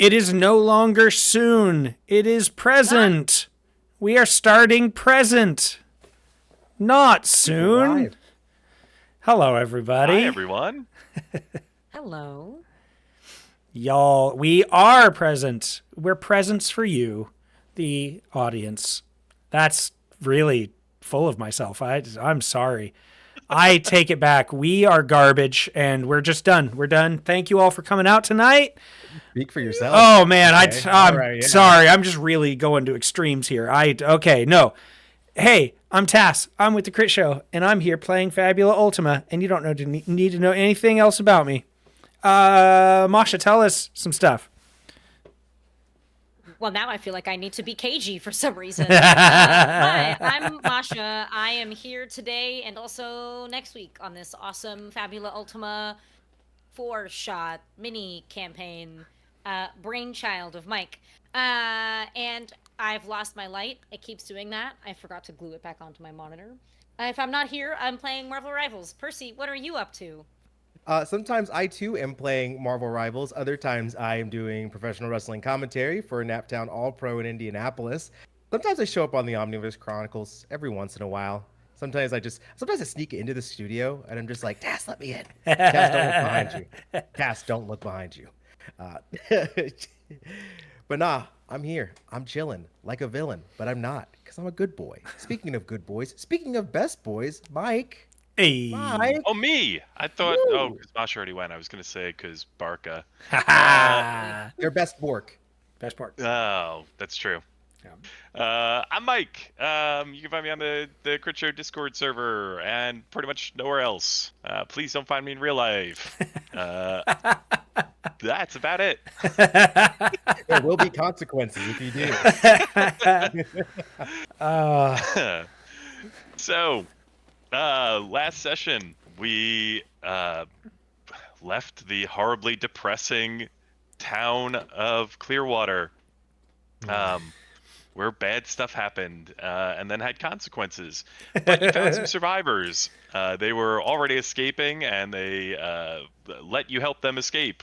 It is no longer soon. It is present. We are starting present. Not soon. Hello, everybody. Hi, everyone. Hello. Y'all, we are present. We're presents for you, the audience. That's really full of myself. I'm sorry. I take it back. We are garbage, and we're just done. We're done. Thank you all for coming out tonight. Speak for yourself. Oh man, Okay. I'm All right, yeah. sorry. I'm just really going to extremes here. Okay, no. Hey, I'm Tass. I'm with the Crit Show, and I'm here playing Fabula Ultima, and you don't need to know anything else about me. Masha, tell us some stuff. Well, now I feel like I need to be cagey for some reason. Hi, I'm Masha. I am here today and also next week on this awesome Fabula Ultima 4-shot mini campaign, brainchild of Mike. And I've lost my light. It keeps doing that. I forgot to glue it back onto my monitor. If I'm not here, I'm playing Marvel Rivals. Percy, what are you up to? Sometimes I too am playing Marvel Rivals. Other times I am doing professional wrestling commentary for Naptown All Pro in Indianapolis. Sometimes I show up on the Omniverse Chronicles every once in a while. Sometimes I sneak into the studio and I'm just like, Tass, let me in. Tass, don't look behind you. Tass, don't look behind you. But nah, I'm here. I'm chilling like a villain, but I'm not because I'm a good boy. Speaking of good boys, speaking of best boys, Mike. Hey. Mike. Oh, me. I thought, Woo. because Masha already went. I was going to say because Barca. Their best Bork. Best part. Oh, that's true. I'm Mike. You can find me on the Crit Show Discord server and pretty much nowhere else. Please don't find me in real life. That's about it. There will be consequences if you do. So, last session, we left the horribly depressing town of Clearwater, where bad stuff happened, and then had consequences. But you found some survivors. They were already escaping, and they let you help them escape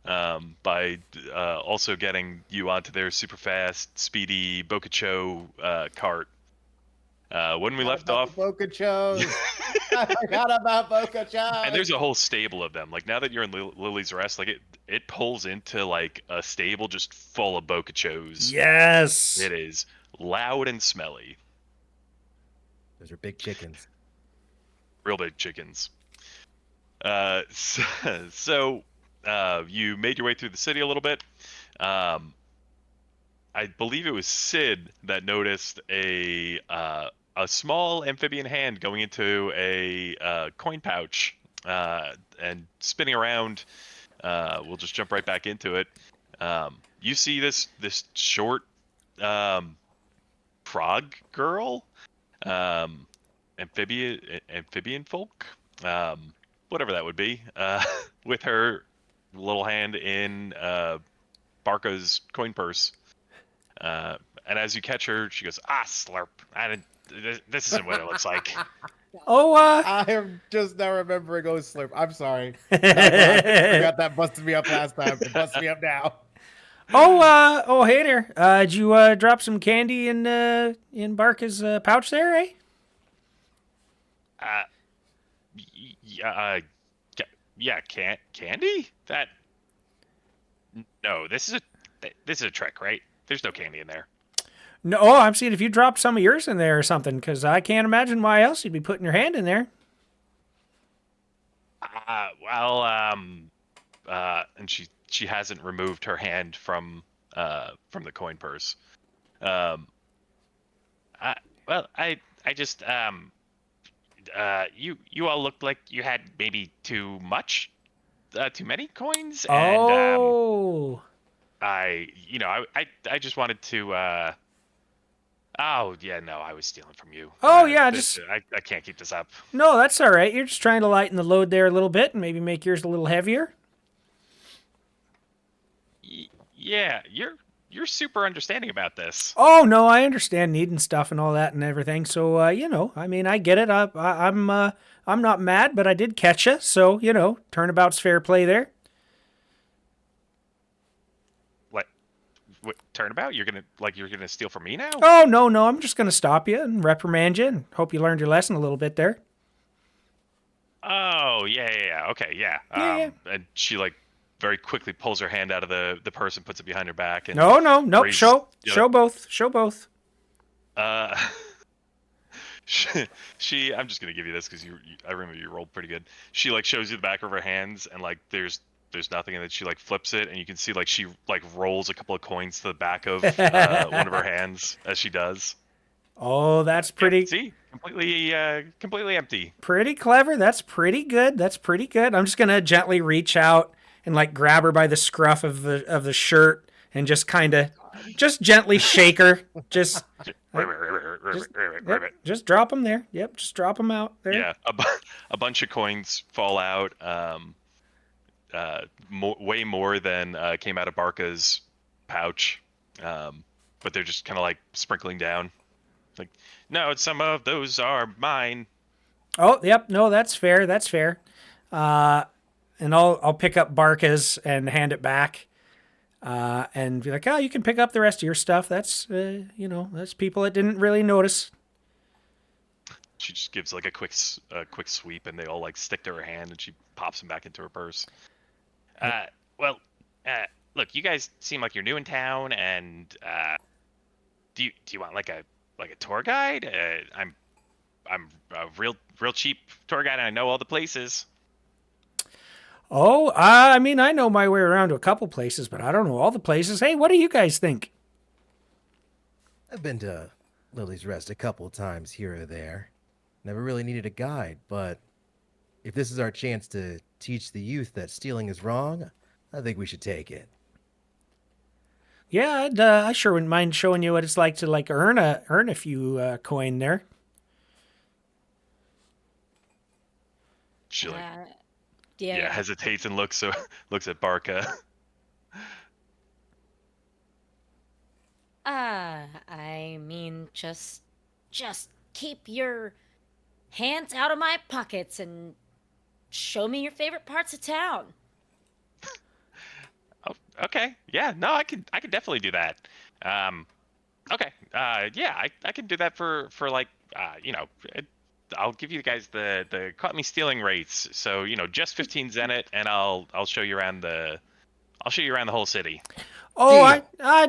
by also getting you onto their super fast, speedy Bocacho cart. When we left off, Bocacho. I forgot about Bocacho. and there's a whole stable of them. Like now that you're in Lily's Rest, like it pulls into like a stable just full of Bocachos. Yes. It is loud and smelly. Those are big chickens. Real big chickens. So you made your way through the city a little bit. I believe it was Sid that noticed a small amphibian hand going into a coin pouch and spinning around. We'll just jump right back into it. You see this short frog girl, amphibian folk, whatever that would be, with her little hand in Barca's coin purse. And as you catch her, she goes, slurp. This isn't what it looks like. Oh, I am just now remembering slurp. I'm sorry. I forgot that busted me up last time. It busted me up now. Hey there. Did you drop some candy in Barca's pouch there, eh? Candy? That? No, this is a trick, right? There's no candy in there. No, I'm seeing if you dropped some of yours in there or something, because I can't imagine why else you'd be putting your hand in there. And she hasn't removed her hand from the coin purse. I just you all looked like you had maybe too many coins, and I just wanted to oh yeah, no, I was stealing from you. I can't keep this up. No, that's all right. You're just trying to lighten the load there a little bit and maybe make yours a little heavier. Yeah, you're super understanding about this. Oh no, I understand needing stuff and all that and everything. So I mean, I get it. I'm not mad, but I did catch you. So turnabout's fair play there. turnabout? You're gonna steal from me now? Oh, no, I'm just going to stop you and reprimand you and hope you learned your lesson a little bit there. Oh, yeah. Okay, yeah. Yeah. And she like very quickly pulls her hand out of the purse and puts it behind her back and No. raises Show both. Show both. Uh, I'm just gonna give you this because I remember you rolled pretty good. She like shows you the back of her hands and like there's nothing, and then she like flips it and you can see like she like rolls a couple of coins to the back of one of her hands as she does. Oh, that's Yeah, pretty see, completely empty. pretty clever. That's pretty good. I'm just going to gently reach out and like grab her by the scruff of the shirt and just kind of just gently shake her. Just Yep, just drop them there. Yep, just drop them out there. Yeah, a bunch of coins fall out. Way more than came out of Barca's pouch, but they're just kind of like sprinkling down. Like, no, some of those are mine. Oh, yep. No, that's fair. And I'll pick up Barca's and hand it back, and be like, oh, you can pick up the rest of your stuff. That's that's people that didn't really notice. She just gives like a quick sweep, and they all like stick to her hand, and she pops them back into her purse. Well, look, you guys seem like you're new in town, and do you want like a tour guide? I'm a real cheap tour guide, and I know all the places. Oh, I mean, I know my way around to a couple places, but I don't know all the places. Hey, what do you guys think? I've been to Lily's Rest a couple times here or there. Never really needed a guide, but if this is our chance to teach the youth that stealing is wrong, I think we should take it. Yeah, I sure wouldn't mind showing you what it's like to like earn a few coin there. She like Yeah. hesitates and looks at Barca. I mean, just keep your hands out of my pockets and show me your favorite parts of town. Oh, okay. Yeah, no, I can definitely do that. Okay. Yeah, I can do that for like I'll give you guys the caught me stealing rates. So, just 15 Zenit, and I'll show you around the whole city. Oh,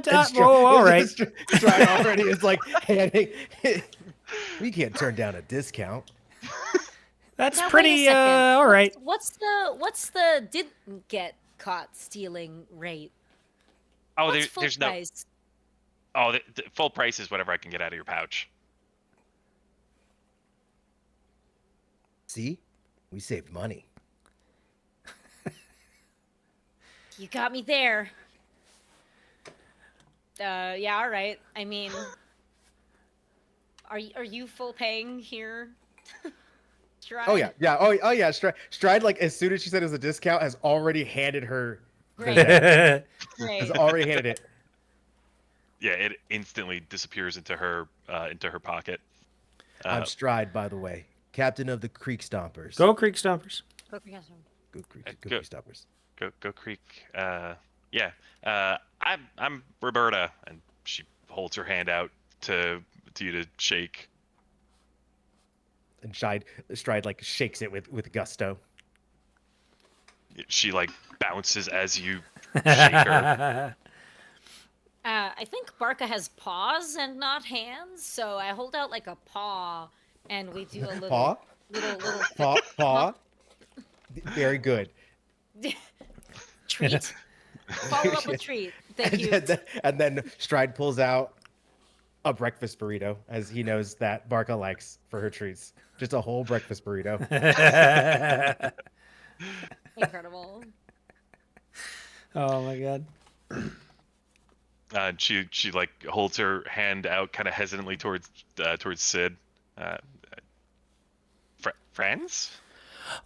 Deal. all right. Stride already is like handing. We can't turn down a discount. That's Now, wait a pretty second. all right. What's the didn't get caught stealing rate? Oh, What's full there's price? no. Oh, the full price is whatever I can get out of your pouch. See, we saved money. You got me there. Yeah, all right. I mean, are you full paying here? Stride? Oh yeah. Stride, like as soon as she said it was a discount, has already handed her. Great. Has Great. already handed it. Yeah, it instantly disappears into her pocket. I'm Stride, by the way, captain of the Creek Stompers. Go Creek Stompers. Go Creek Go. Stompers. Go Creek. Yeah. I'm Roberta, and she holds her hand out to you to shake. And Stride like shakes it with gusto. She like bounces as you shake her. I think Barca has paws and not hands, so I hold out like a paw, and we do a little Paw? little Paw. Very good. treat. Follow up with treat. Thank you. And then Stride pulls out a breakfast burrito, as he knows that Barca likes for her treats. Just a whole breakfast burrito. Incredible. Oh my god. She like holds her hand out kind of hesitantly towards Sid. Friends?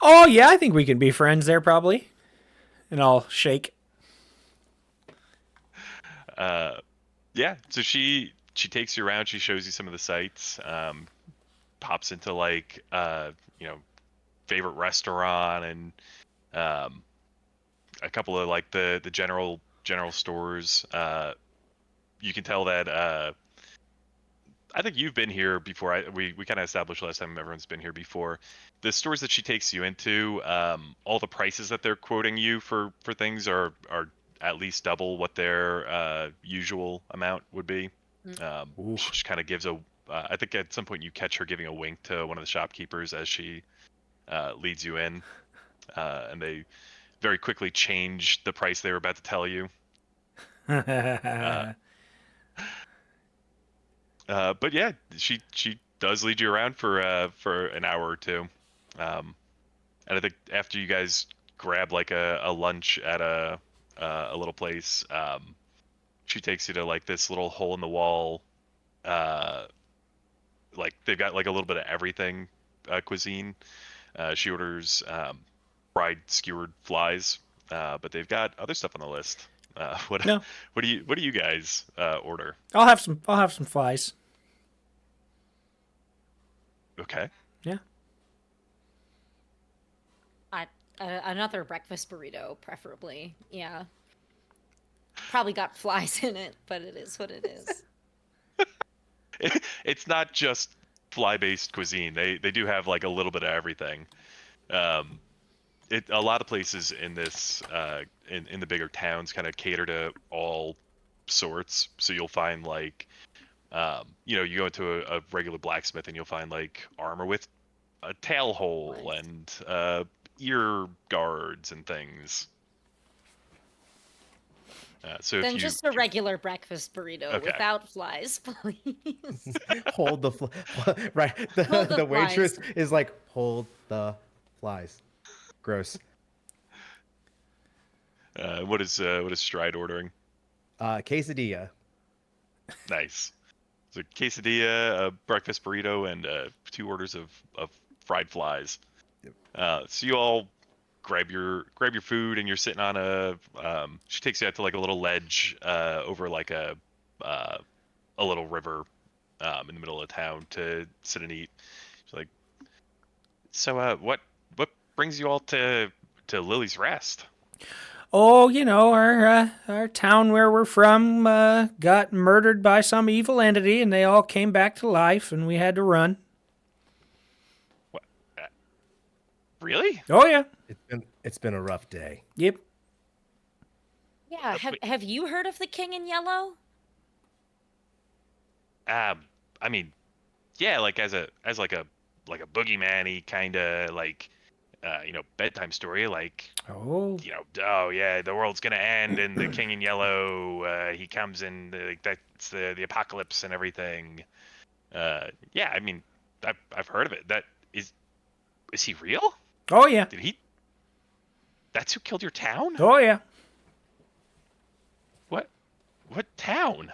Oh yeah, I think we can be friends there probably. And I'll shake. Yeah. So she takes you around. She shows you some of the sights. Pops into like favorite restaurant and a couple of like the general stores. you can tell that I think you've been here before. We kind of established last time everyone's been here before. The stores that she takes you into, all the prices that they're quoting you for things are at least double what their usual amount would be. She Oof. just kind of gives a. I think at some point you catch her giving a wink to one of the shopkeepers as she leads you in, and they very quickly change the price they were about to tell you. Uh, but yeah, she does lead you around for an hour or two, and I think after you guys grab like a lunch at a little place, she takes you to like this little hole in the wall. Uh, like they've got like a little bit of everything cuisine. She orders fried skewered flies, but they've got other stuff on the list. What No, what do you guys order? I'll have some. I'll have some flies. Okay. Yeah. Another breakfast burrito, preferably. Yeah. Probably got flies in it, but it is what it is. It's not just fly-based cuisine. They do have like a little bit of everything. Um, a lot of places in this in the bigger towns kind of cater to all sorts. So you'll find like you go into a regular blacksmith and you'll find like armor with a tail hole Nice. and ear guards and things. So Then if you just a regular breakfast burrito Okay. without flies, please. Hold the right. Hold the The waitress flies. is like, hold the flies. Gross. what is Stride ordering? Quesadilla. Nice. So quesadilla, a breakfast burrito, and 2 orders of fried flies. Yep. So you all grab your food, and you're sitting on a. She takes you out to like a little ledge over like a little river in the middle of town to sit and eat. She's like, so what brings you all to Lily's Rest? Oh, our town where we're from got murdered by some evil entity, and they all came back to life, and we had to run. What? Really? Oh yeah. It's been a rough day. Yep. Yeah, Wait. have you heard of the King in Yellow? I mean, yeah, like as like a boogeyman-y kind of like bedtime story, like Oh. oh yeah, the world's gonna end and the King in Yellow he comes and like that's the apocalypse and everything. Yeah, I mean, I've heard of it. That is he real? Oh yeah. Did he? That's who killed your town? Oh yeah. What town?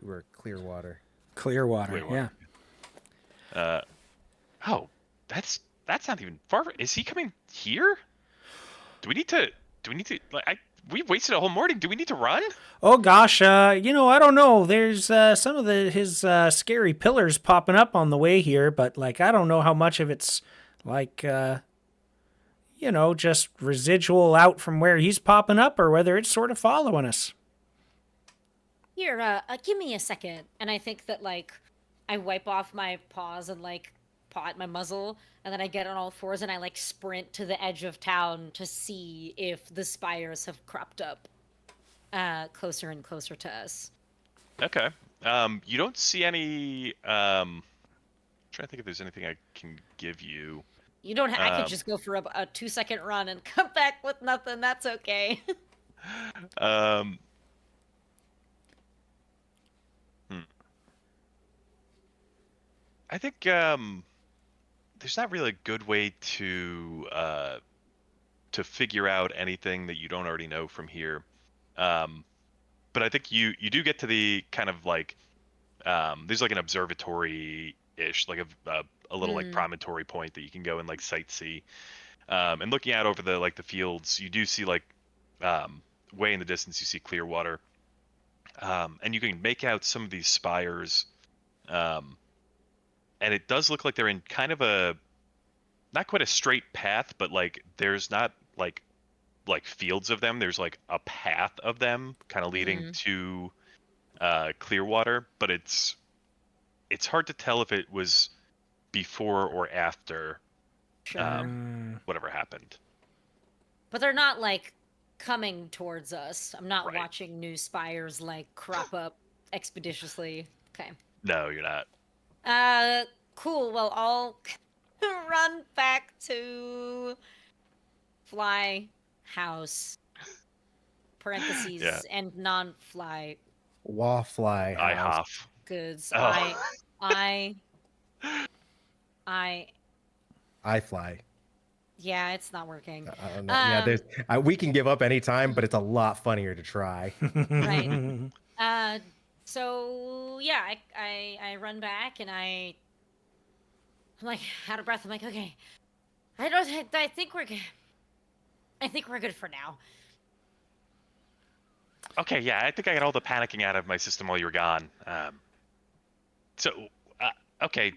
We're Clearwater. Clearwater. Clearwater. Yeah. Oh, that's not even far. Is he coming here? Do we need to? Like, we wasted a whole morning. Do we need to run? Oh gosh, I don't know. There's some of his scary pillars popping up on the way here, but like I don't know how much of it's like just residual out from where he's popping up or whether it's sort of following us. Here, give me a second. And I think that like I wipe off my paws and like paw at my muzzle, and then I get on all fours and I like sprint to the edge of town to see if the spires have cropped up closer and closer to us. Okay. You don't see any. Trying to think if there's anything I can give you. You don't. I could Um, just go for a 2-second run and come back with nothing. That's okay. um. hmm. I think there's not really a good way to figure out anything that you don't already know from here. Um, but I think you do get to the kind of like there's like an observatory ish, like a little like Mm. promontory point that you can go and like sightsee. And looking out over the fields, you do see like way in the distance you see clear water, and you can make out some of these spires, um, and it does look like they're in kind of a not quite a straight path, but like there's not like like fields of them. There's like a path of them kind of leading to Clearwater, but it's hard to tell if it was before or after Sure. whatever happened. But they're not like coming towards us. I'm not Right. watching new spires like crop up expeditiously. Okay. No, you're not. Cool. Well, I'll run back to fly house. Parentheses Yeah. and non-fly Wafly I house. huff. goods. Oh. I fly. Yeah, it's not working. I don't know. Yeah, there's. We can give up anytime, but it's a lot funnier to try. Right. So yeah, I run back and I'm like out of breath. I'm like, okay, I think we're good. I think we're good for now. Okay, yeah, I think I got all the panicking out of my system while you were gone. Okay,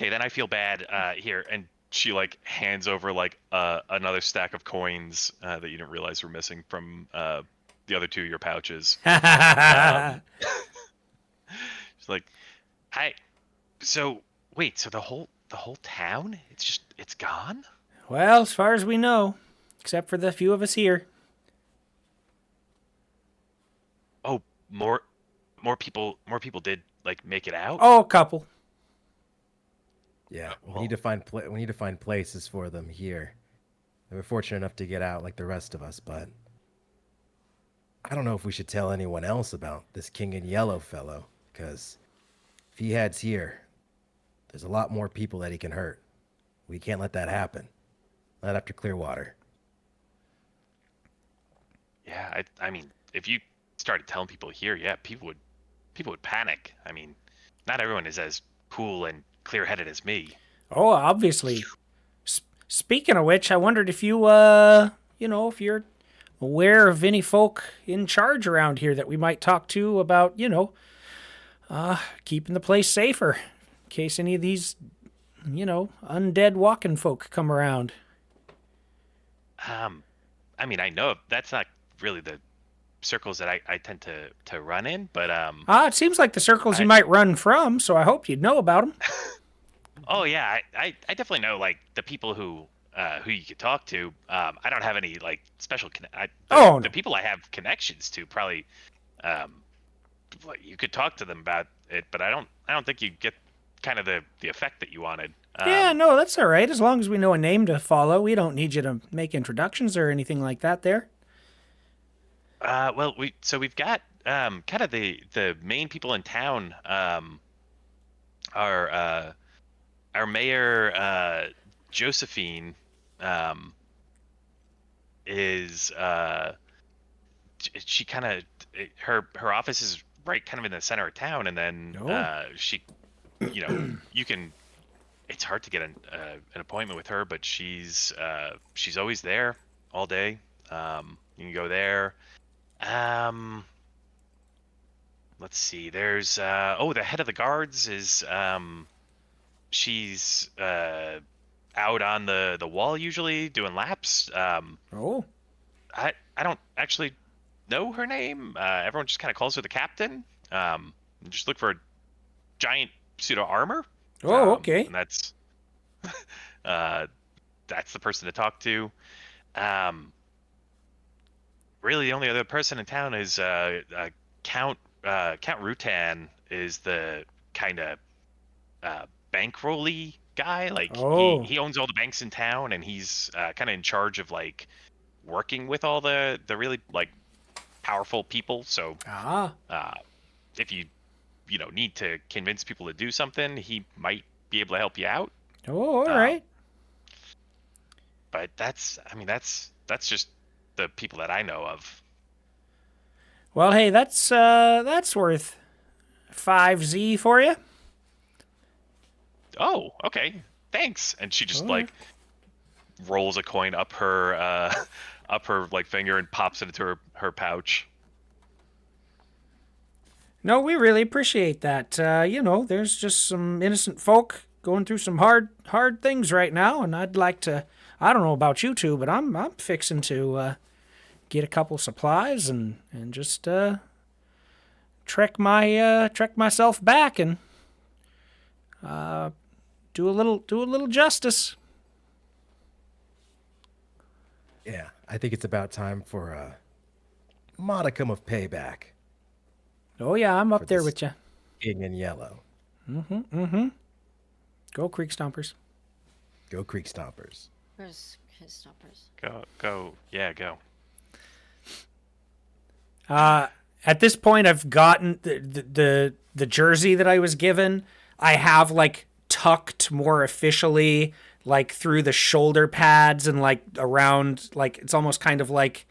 then I feel bad here, and she like hands over like another stack of coins that you didn't realize were missing from the other two of your pouches. She's like, "Hi, so wait, so the whole town? It's gone?" Well, as far as we know, except for the few of us here. Oh, more people did like make it out. Oh, a couple. Yeah, well- we need to find places for them here. They were fortunate enough to get out like the rest of us, but I don't know if we should tell anyone else about this King in Yellow fellow, because if he heads here, there's a lot more people that he can hurt. We can't let that happen. Not after Clearwater. Yeah, I mean, if you started telling people here, yeah, people would panic. I mean, not everyone is as cool and clear-headed as me. Oh, obviously. Speaking of which, I wondered if you, if you're aware of any folk in charge around here that we might talk to about, keeping the place safer in case any of these, undead walking folk come around. I mean, I know that's not really the circles that I tend to run in, but It seems like the circles you might run from, so I hope you'd know about them. Oh yeah, I definitely know like the people who you could talk to. I don't have any like special the people I have connections to probably you could talk to them about it, but I don't think you get kind of the effect that you wanted. Yeah, no, that's all right. As long as we know a name to follow, we don't need you to make introductions or anything like that there. Well, we've got kind of the main people in town are our mayor Josephine is she kind of her office is right kind of in the center of town, and then she you can, it's hard to get an appointment with her, but she's always there all day. You can go there. Let's see, there's the head of the guards is she's out on the wall usually doing laps. I don't actually know her name. Everyone just kind of calls her the captain. Just look for a giant suit of armor. Okay. And that's the person to talk to. Really, the only other person in town is Count Rutan is the kind of bankroll-y guy. Like he owns all the banks in town, and he's kind of in charge of like working with all the really like powerful people. So if you need to convince people to do something, he might be able to help you out. Oh, all right. But that's just the people that I know of. Well, hey, that's worth 5Z for you. Oh, okay. Thanks. And she just like rolls a coin up her like finger and pops it into her pouch. No, we really appreciate that. There's just some innocent folk going through some hard things right now, and I'd like to. I don't know about you two, but I'm fixing to get a couple supplies and just trek myself back and do a little justice. Yeah, I think it's about time for a modicum of payback. Oh yeah, I'm up For there this- with you. King in yellow. Go Creek Stompers. Go Creek Stompers. Where's his stoppers? Go. Yeah, go. At this point, I've gotten the jersey that I was given. I have like tucked more officially, like through the shoulder pads and like around, like it's almost kind of like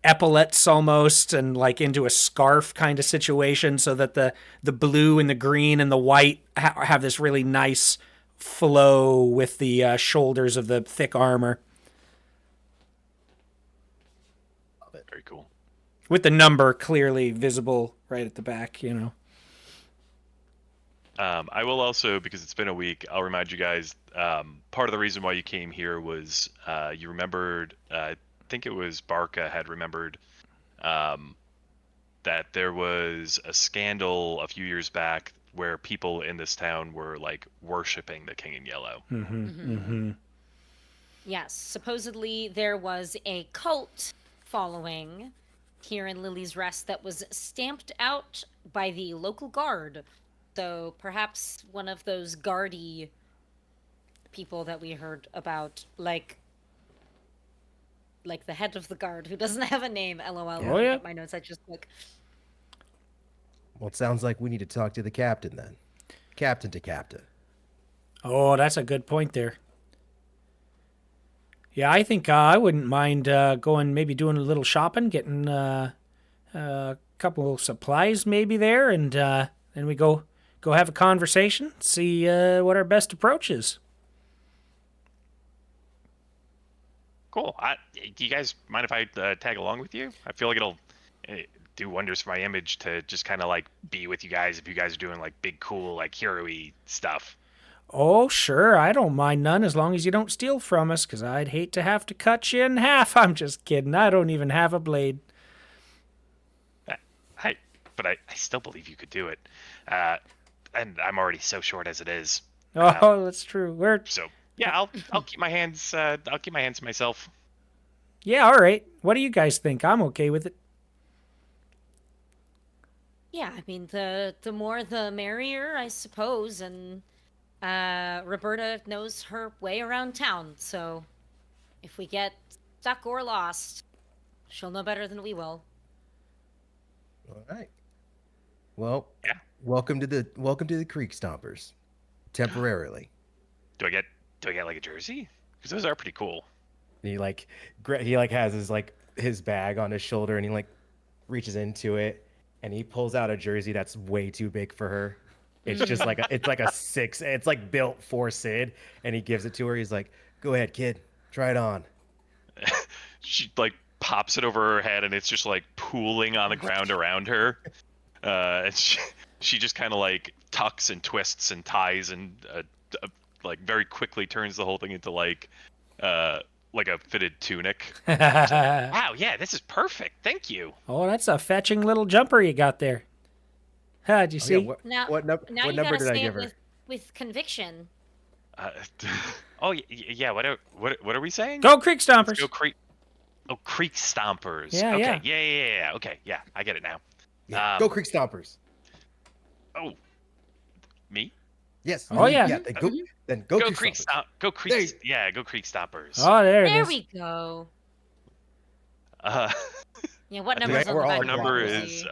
epaulets almost, and like into a scarf kind of situation, so that the blue and the green and the white have this really nice flow with the shoulders of the thick armor, Very cool. with the number clearly visible right at the back, you know. I will also, because it's been a week, I'll remind you guys, part of the reason why you came here was you remembered, I think it was Barca had remembered that there was a scandal a few years back where people in this town were like worshiping the King in Yellow. Yes, supposedly there was a cult following here in Lily's Rest that was stamped out by the local guard. So perhaps one of those guardy people that we heard about, like the head of the guard who doesn't have a name. LOL. Oh, yeah. My notes. I just like. Well, it sounds like we need to talk to the captain then. Captain to captain. Oh, that's a good point there. Yeah, I think I wouldn't mind going, maybe doing a little shopping, getting a couple of supplies maybe there, and then we go have a conversation, see what our best approach is. Cool. Do you guys mind if I tag along with you? I feel like it'll do wonders for my image to just kind of like be with you guys if you guys are doing like big, cool, like hero-y stuff. Oh, sure, I don't mind none as long as you don't steal from us, because I'd hate to have to cut you in half. I'm just kidding. I don't even have a blade. But I still believe you could do it. And I'm already so short as it is. Oh, that's true. So yeah, I'll keep my hands to myself. Yeah, all right. What do you guys think? I'm okay with it. Yeah, I mean the more the merrier, I suppose, and Roberta knows her way around town, so if we get stuck or lost, she'll know better than we will. All right. Well, Yeah. welcome to the Creek Stompers. Temporarily. Do I get like a jersey? Because those are pretty cool. He has his bag on his shoulder, and he like reaches into it, and he pulls out a jersey that's way too big for her. It's just like a six. It's like built for Sid, and he gives it to her. He's like, "Go ahead, kid, try it on." She like pops it over her head, and it's just like pooling on the ground around her. And she just kind of like tucks and twists and ties and like very quickly turns the whole thing into like a fitted tunic. Wow, yeah, this is perfect. Thank you. Oh, that's a fetching little jumper you got there. Did you see? Yeah, Now, what now number you gotta did I say give it her? with conviction. Yeah. What are we saying? Go Creek Stompers. Go Creek. Oh, Creek Stompers. Yeah, okay. yeah. Yeah. Okay. Yeah, I get it now. Yeah, go Creek Stompers. Oh, me? Yes. Oh, yeah. Then go Go Creek Creek Stompers. Stomp. Go Creek. There you- Yeah, go Creek Stompers. Oh, there it There is. we go. Uh, Yeah, what I think number's on we're the all back our of the number jersey? is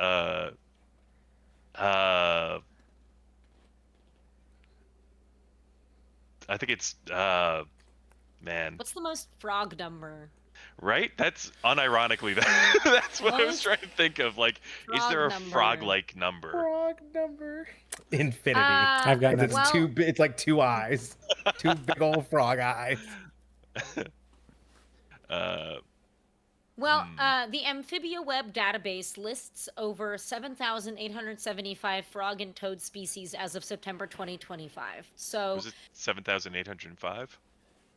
I think it's man. What's the most frog number? Right? That's unironically that's what I was Most trying to think of. Like, is there a frog number. frog-like number? Frog number. Infinity. I've got It's nothing. it's like two eyes, two big old frog eyes. Uh, Well, the Amphibia Web database lists over 7,875 frog and toad species as of September 2025. So Was it 7,805?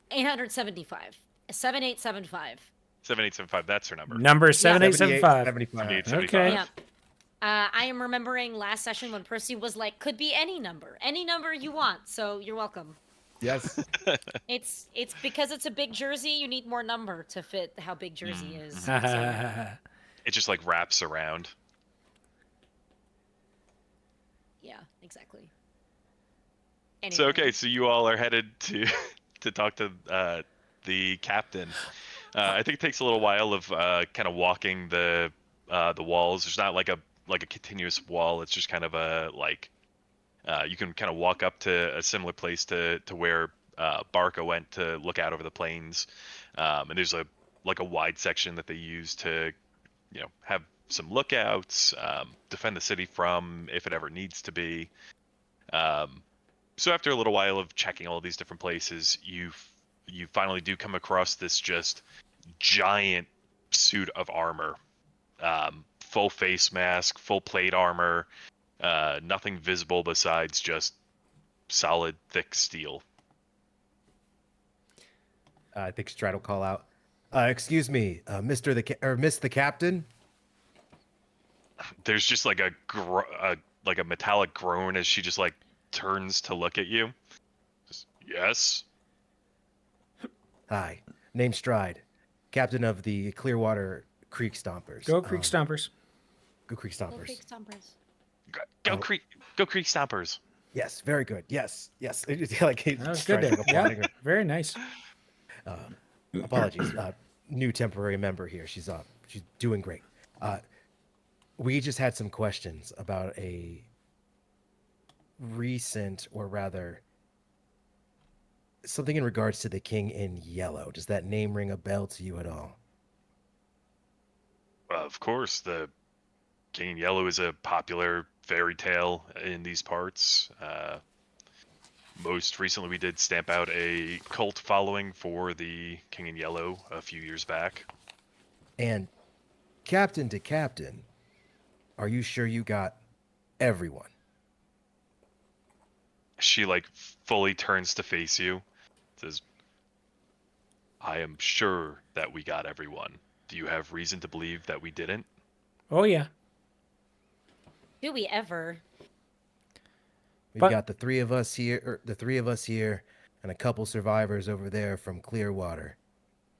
875. 7875. 7875. That's her number. Number 78, 7875. 75. 7875. Okay. Yeah. I am remembering last session when Percy was like, could be any number you want. So you're welcome. Yes. It's because it's a big jersey. You need more number to fit how big jersey is. So, It just like wraps around. yeah, exactly. So Anyway. okay, so you all are headed to to talk to the captain. I think it takes a little while of kind of walking the walls. There's not like a continuous wall. It's just kind of a like you can kind of walk up to a similar place to where Barca went to look out over the plains. And there's a wide section that they use to have some lookouts, defend the city from if it ever needs to be. So after a little while of checking all these different places, you finally do come across this just giant suit of armor, full face mask, full plate armor, nothing visible besides just solid thick steel. I think Stride will call out. Excuse me, Mr. Miss the Captain. There's just like a metallic groan as she just like turns to look at you. Just, yes. Hi, name's Stride, Captain of the Clearwater Creek Stompers. Go Creek Stompers. Go Creek Go Stompers. Creek Stompers. Go Creek Stompers. Yes, very good. Yes. Like That was Stride good. like Yeah, applauding her. very nice. Apologies, new temporary member here. She's doing great. We just had some questions about a recent, or rather, something in regards to the King in Yellow. Does that name ring a bell to you at all? Of course, the King in Yellow is a popular fairy tale in these parts. Most recently, we did stamp out a cult following for the King in Yellow a few years back. And captain to captain, are you sure you got everyone? She like fully turns to face you, says, I am sure that we got everyone. Do you have reason to believe that we didn't? Oh yeah. Do we ever? We've got the three of us here, and a couple survivors over there from Clearwater,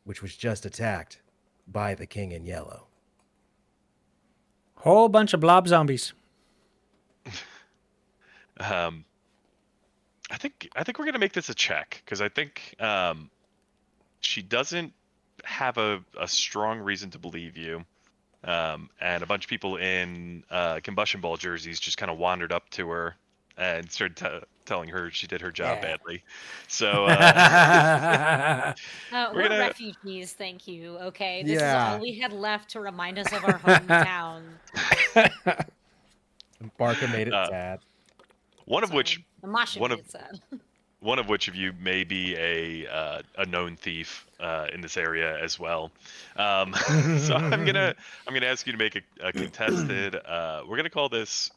which was just attacked by the King in Yellow. Whole bunch of blob zombies. I think we're gonna make this a check because I think she doesn't have a strong reason to believe you, and a bunch of people in combustion ball jerseys just kind of wandered up to her and started telling her she did her job badly. So We're gonna- refugees, thank you. Okay, this is Yeah. all we had left to remind us of our hometown. Barca made it sad. one of Sorry. which The Masha one made of- it sad. one of which of you may be a known thief in this area as well. So I'm gonna ask you to make a contested. We're gonna call this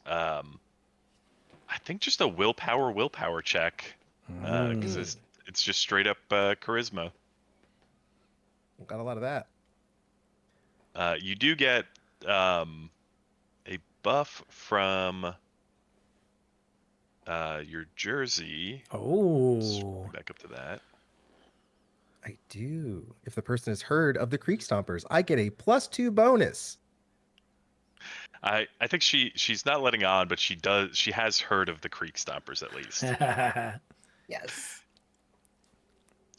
I think just a willpower check because it's just straight up charisma. Got a lot of that. You do get a buff from your jersey. Oh. Scroll back up to that. I do. If the person has heard of the Creek Stompers, I get a +2 bonus. I think she's not letting on, but she has heard of the Creek Stompers at least. Yes.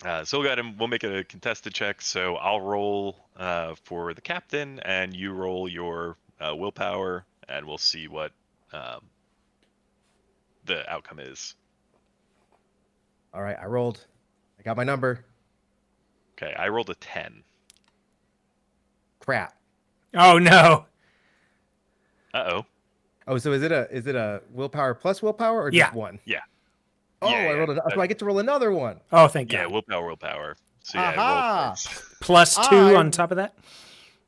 So we'll go ahead and we'll make a contested check. So I'll roll for the captain, and you roll your willpower, and we'll see what the outcome is. All right, I rolled. I got my number. Okay, I rolled a 10. Crap. Oh no. Uh-oh. Oh, so is it a willpower plus willpower or just Yeah. one? Yeah. Oh, Yeah, I rolled it. So I get to roll another one. Oh, thank Yeah, God. willpower. So yeah, Aha! roll twice. +2 on I'm- top of that.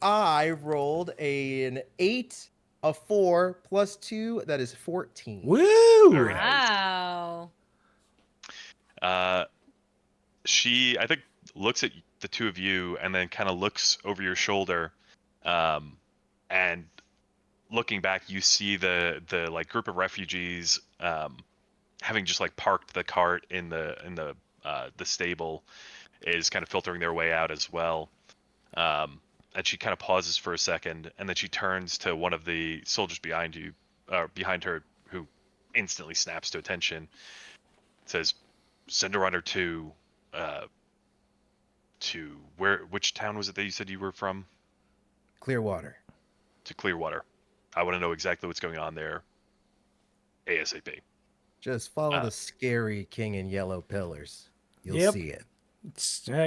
I rolled an 8, a 4, plus 2. That is 14. Woo! Very nice. Wow. She, I think, looks at the two of you and then kind of looks over your shoulder, and looking back, you see the like group of refugees, having just like parked the cart in the stable, is kind of filtering their way out as well. And she kind of pauses for a second, and then she turns to one of the soldiers behind her, who instantly snaps to attention. Says, "Send a runner to which town was it that you said you were from?" Clearwater. "To Clearwater. I want to know exactly what's going on there, ASAP." Just follow the scary king in yellow pillars. You'll Yep. see it.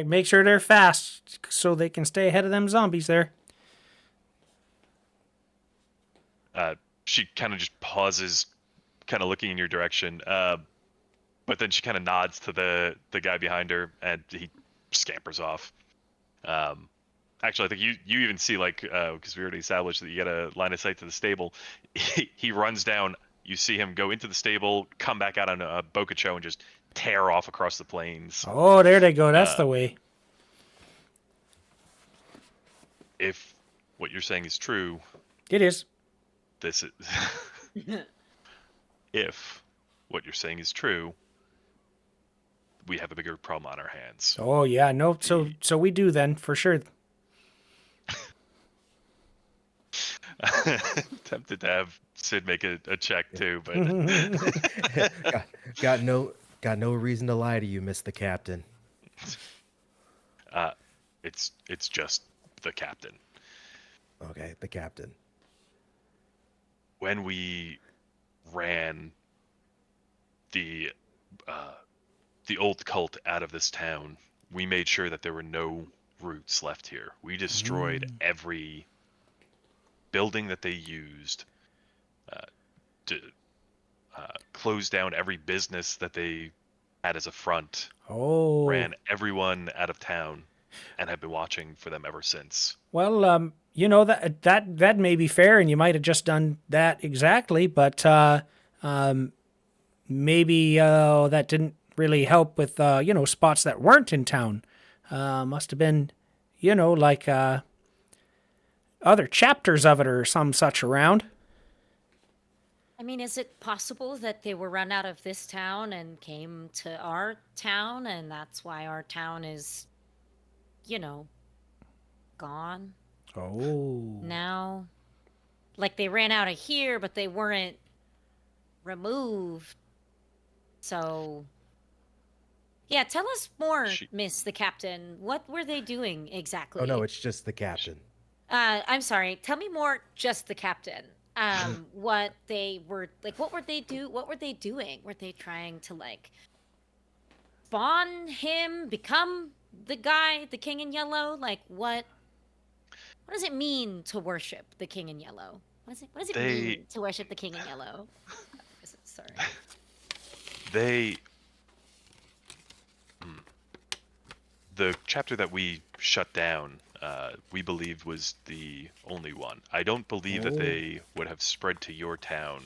Make sure they're fast so they can stay ahead of them zombies there. She kind of just pauses, kind of looking in your direction, but then she kind of nods to the guy behind her, and he scampers off. Actually, I think you even see, like, because we already established that you get a line of sight to the stable. He runs down. You see him go into the stable, come back out on a Bocacho, and just tear off across the plains. Oh, there they go. That's the way. If what you're saying is true, It is. this is. If what you're saying is true, we have a bigger problem on our hands. Oh yeah, no. So we do then for sure. Tempted to have Sid make a check too, but got no reason to lie to you, Miss the Captain. it's just the captain. Okay, the captain. When we ran the old cult out of this town, we made sure that there were no roots left here. We destroyed every building that they used, to close down every business that they had as a front, Oh. ran everyone out of town, and have been watching for them ever since. Well, you know that may be fair, and you might have just done that exactly, but maybe that didn't really help with spots that weren't in town. Must have been, like other chapters of it or some such around. I mean, is it possible that they were run out of this town and came to our town, and that's why our town is, gone Oh. now? Like they ran out of here, but they weren't removed. So, yeah, tell us more, Miss the Captain. What were they doing exactly? Oh no, it's just the captain. I'm sorry. Tell me more, just the Captain. What they were like? What were they doing? Were they trying to like spawn him, become the guy, the King in Yellow? Like what? What does it mean to worship the King in Yellow? What does it mean to worship the King in Yellow? Sorry. The chapter that we shut down, we believed was the only one. I don't believe that they would have spread to your town.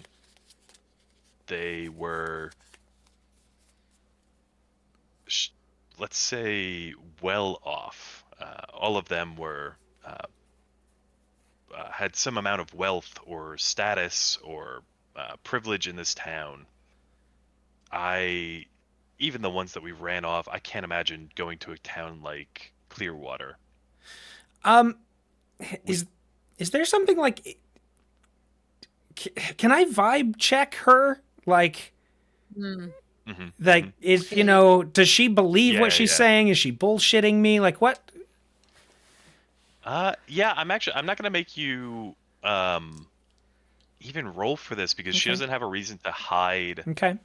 They were, let's say, well off. All of them were had some amount of wealth or status or privilege in this town. Even the ones that we ran off, I can't imagine going to a town like Clearwater. Is there something like? Can I vibe check her? Like, is does she believe what she's saying? Is she bullshitting me? Like what? Yeah, I'm not gonna make you even roll for this because she doesn't have a reason to hide. Okay.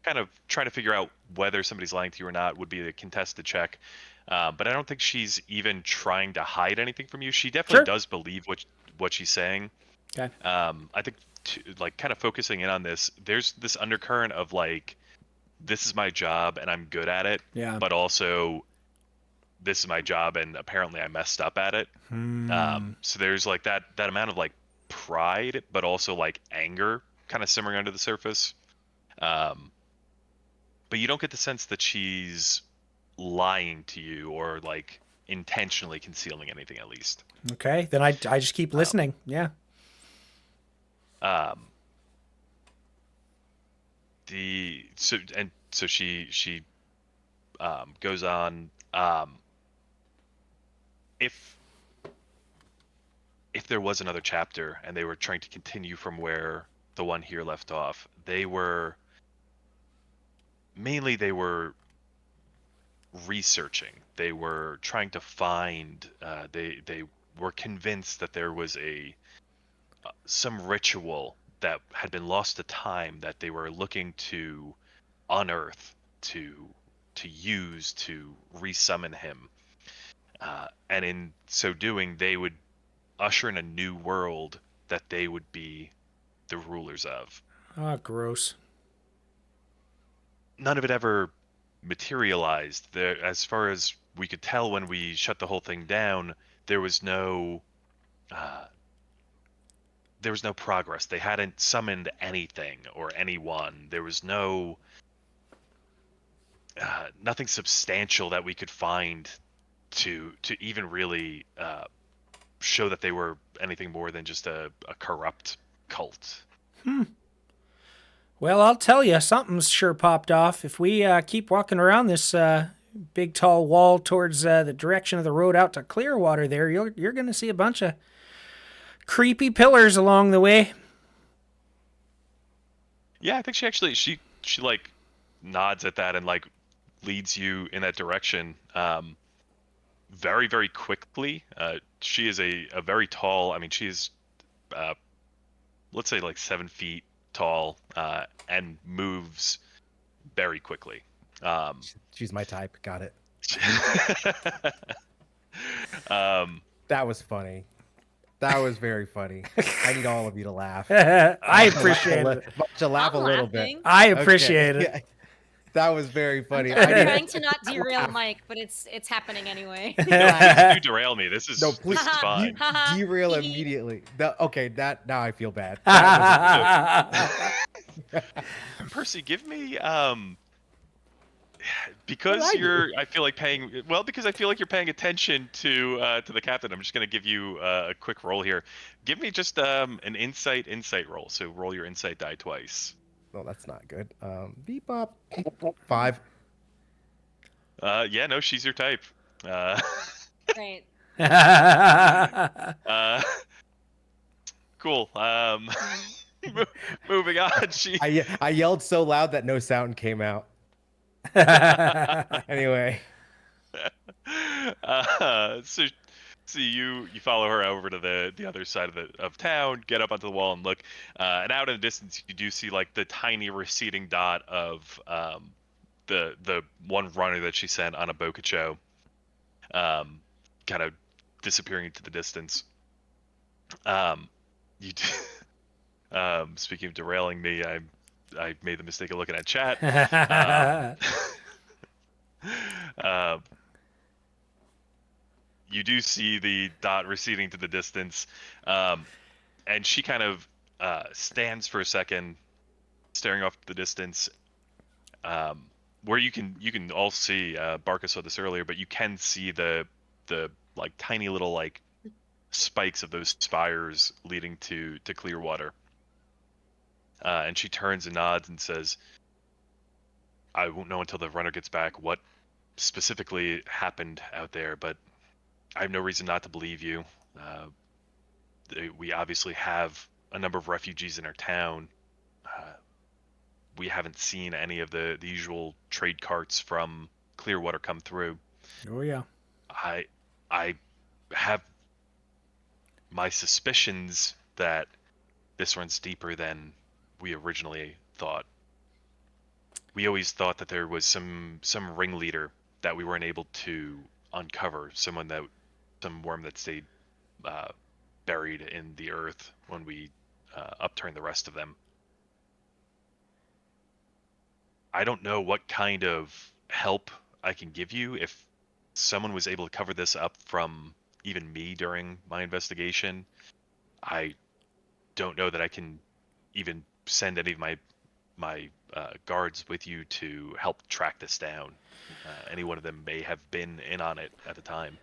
Kind of trying to figure out whether somebody's lying to you or not would be a contested check. But I don't think she's even trying to hide anything from you. She definitely does believe what she's saying. Okay. I think kind of focusing in on this, there's this undercurrent of like, this is my job and I'm good at it. Yeah. But also, this is my job, and apparently I messed up at it. So there's like that amount of like pride, but also like anger kind of simmering under the surface. Um, but you don't get the sense that she's lying to you or like intentionally concealing anything, at least. Okay, then I just keep listening. Yeah. Um, so she goes on. If there was another chapter and they were trying to continue from where the one here left off, they were researching. They were trying to find. They were convinced that there was some ritual that had been lost to time that they were looking to unearth to use to resummon him. And in so doing, they would usher in a new world that they would be the rulers of. Oh, gross. None of it ever materialized. There, as far as we could tell when we shut the whole thing down, there was no uh, progress. They hadn't summoned anything or anyone. There was nothing substantial that we could find to even really show that they were anything more than just a corrupt cult. Well, I'll tell you, something's sure popped off. If we keep walking around this big tall wall towards the direction of the road out to Clearwater, there, you're going to see a bunch of creepy pillars along the way. Yeah, I think she like nods at that and like leads you in that direction. Very, very quickly. She is a very tall. I mean, she's let's say like 7 feet tall, and moves very quickly. She's my type. Got it. um, That was funny. That was very funny. I need all of you to laugh. I appreciate it. To laugh I'm a little bit. laughing. I appreciate it. Yeah. That was very funny. I'm I need trying to not derail Mike, but it's happening anyway. no, please do derail me. This is No, please fine. derail immediately. Okay, that now I feel bad. Percy, give me What because did I do? I feel like you're paying attention to the captain. I'm just going to give you a quick roll here. Give me just an insight roll. So roll your insight die twice. No, that's not good. Beep bop. 5. Yeah, no, she's your type. Great. Cool. Moving on. I yelled so loud that no sound came out. Anyway, So you follow her over to the other side of town, get up onto the wall and look, and out in the distance you do see like the tiny receding dot of the one runner that she sent on a Bocacho, kind of disappearing into the distance. You do, speaking of derailing me, I made the mistake of looking at chat. You do see the dot receding to the distance, and she kind of stands for a second, staring off to the distance, where you can all see. Barca saw this earlier, but you can see the like tiny little like spikes of those spires leading to Clearwater. And she turns and nods and says, "I won't know until the runner gets back what specifically happened out there, but I have no reason not to believe you. We obviously have a number of refugees in our town. We haven't seen any of the usual trade carts from Clearwater come through. Oh yeah. I have my suspicions that this runs deeper than we originally thought. We always thought that there was some ringleader that we weren't able to uncover, some worm that stayed buried in the earth when we upturned the rest of them. I don't know what kind of help I can give you if someone was able to cover this up from even me during my investigation, I don't know that I can even send any of my guards with you to help track this down. Any one of them may have been in on it at the time.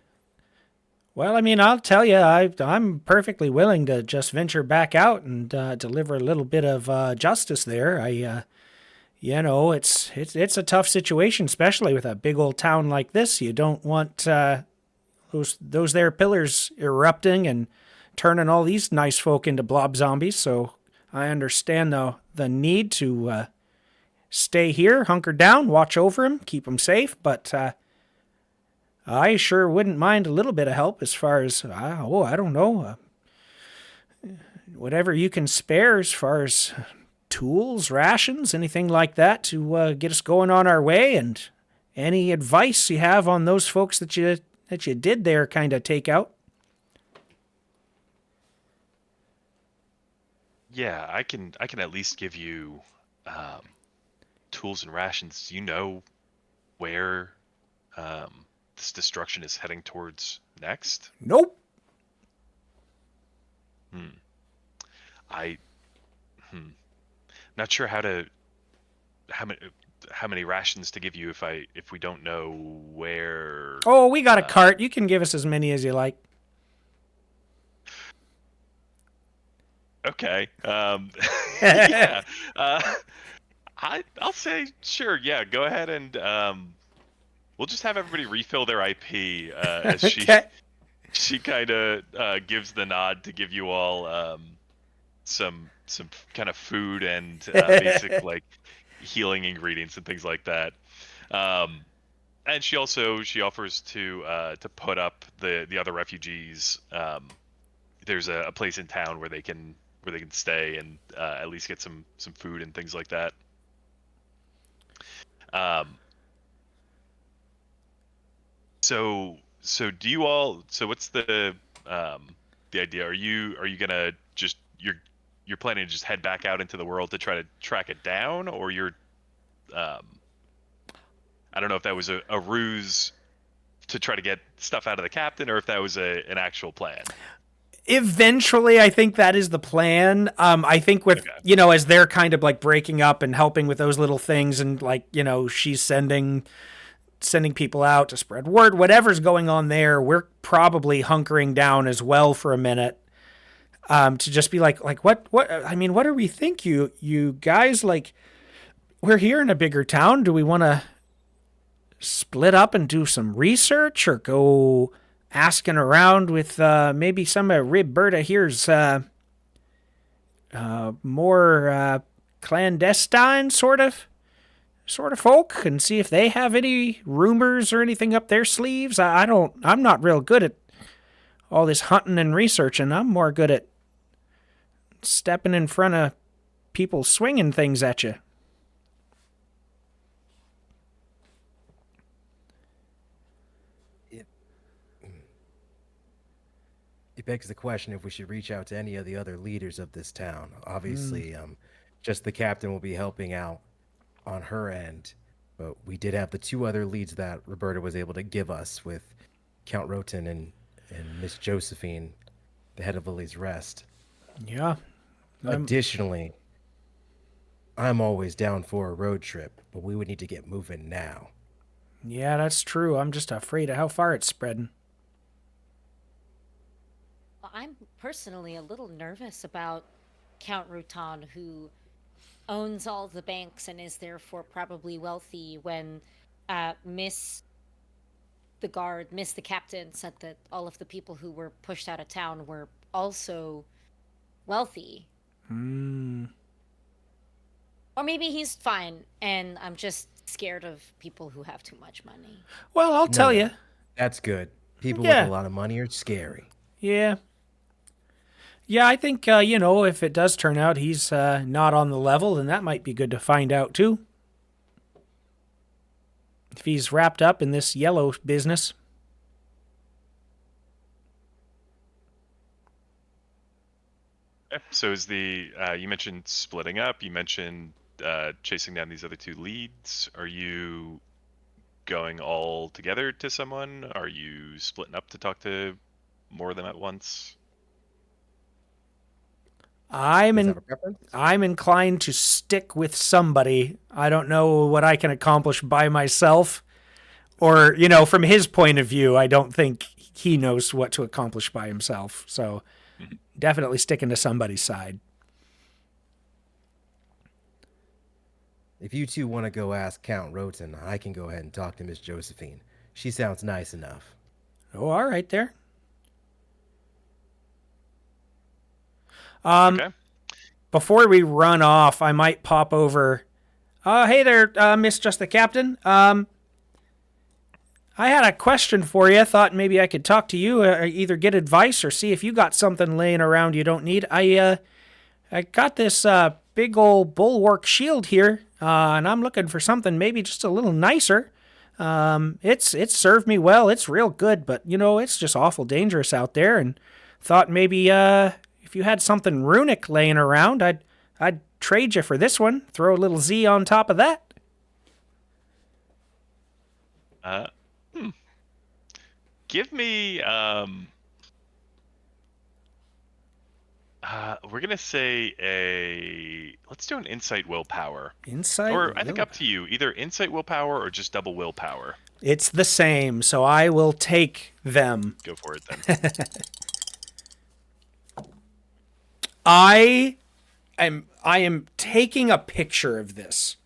Well, I mean, I'll tell you, I'm perfectly willing to just venture back out and deliver a little bit of justice there. It's a tough situation, especially with a big old town like this. You don't want those there pillars erupting and turning all these nice folk into blob zombies. So I understand the need to stay here, hunker down, watch over them, keep them safe. But I sure wouldn't mind a little bit of help as far as I don't know, whatever you can spare as far as tools, rations, anything like that to get us going on our way, and any advice you have on those folks that you did there kind of take out. Yeah, I can at least give you tools and rations. Do you know where this destruction is heading towards next? Nope. I not sure how many rations to give you if we don't know where. Oh, we got a cart. You can give us as many as you like. Okay. Yeah. I'll say sure. Yeah. Go ahead and we'll just have everybody refill their IP as Okay. she kind of gives the nod to give you all some kind of food and basic like healing ingredients and things like that. And she offers to put up the other refugees. There's a place in town where they can stay and at least get some food and things like that. So do you all? So what's the idea? Are you gonna just you're planning to just head back out into the world to try to track it down, or you're I don't know if that was a ruse to try to get stuff out of the captain, or if that was an actual plan. Eventually, I think that is the plan. I think with, Okay. as they're kind of like breaking up and helping with those little things, and like, she's sending people out to spread word, whatever's going on there, we're probably hunkering down as well for a minute. To just be like what I mean, what do we think, you guys, like, we're here in a bigger town. Do we want to split up and do some research, or go asking around with maybe some of Roberta here's more clandestine sort of folk, and see if they have any rumors or anything up their sleeves? I'm not real good at all this hunting and researching. I'm more good at stepping in front of people swinging things at you. It begs the question if we should reach out to any of the other leaders of this town. Obviously, just the captain will be helping out on her end, but we did have the two other leads that Roberta was able to give us, with Count Roten and Miss Josephine, the head of Lily's Rest. Yeah. Additionally, I'm always down for a road trip, but we would need to get moving now. Yeah, that's true. I'm just afraid of how far it's spreading. Well, I'm personally a little nervous about Count Rutan, who owns all the banks and is therefore probably wealthy, when Miss the captain, said that all of the people who were pushed out of town were also wealthy. Or maybe he's fine, and I'm just scared of people who have too much money. Well, I'll tell you. That's good. People Yeah. with a lot of money are scary. Yeah. Yeah, I think, if it does turn out he's not on the level, then that might be good to find out, too. If he's wrapped up in this yellow business. So is the you mentioned splitting up? You mentioned chasing down these other two leads. Are you going all together to someone? Are you splitting up to talk to more of them at once? I'm Does in, have a preference? I'm inclined to stick with somebody. I don't know what I can accomplish by myself. Or, from his point of view, I don't think he knows what to accomplish by himself. So definitely sticking to somebody's side. If you two want to go ask Count Roten, I can go ahead and talk to Miss Josephine. She sounds nice enough. Oh, all right there. Okay. Before we run off, I might pop over. Hey there, Miss Just the Captain. I had a question for you. Thought maybe I could talk to you, either get advice or see if you got something laying around you don't need. I got this big old bulwark shield here, and I'm looking for something maybe just a little nicer. It's served me well. It's real good, but it's just awful dangerous out there. And thought maybe if you had something runic laying around, I'd trade you for this one. Throw a little Z on top of that. Give me we're gonna say let's do an insight willpower. Insight? Or I think up to you. Either insight willpower or just double willpower. It's the same, so I will take them. Go for it then. I am taking a picture of this.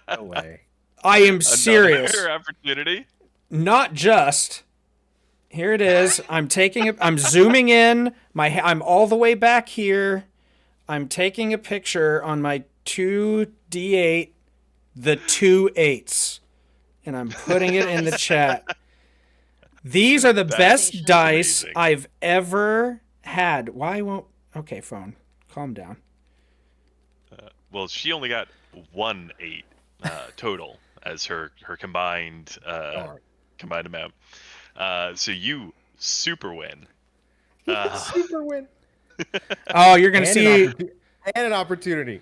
No way. I am serious. Another opportunity. Not just. Here it is. I'm zooming in. I'm all the way back here. I'm taking a picture on my 2d8, the 2 8s, and I'm putting it in the chat. These are the best dice amazing. I've ever had. Why won't... Okay, phone. Calm down. Well, she only got 1 8 total as her combined amount. So you super win. Super win. Oh, you're going to see... And an opportunity.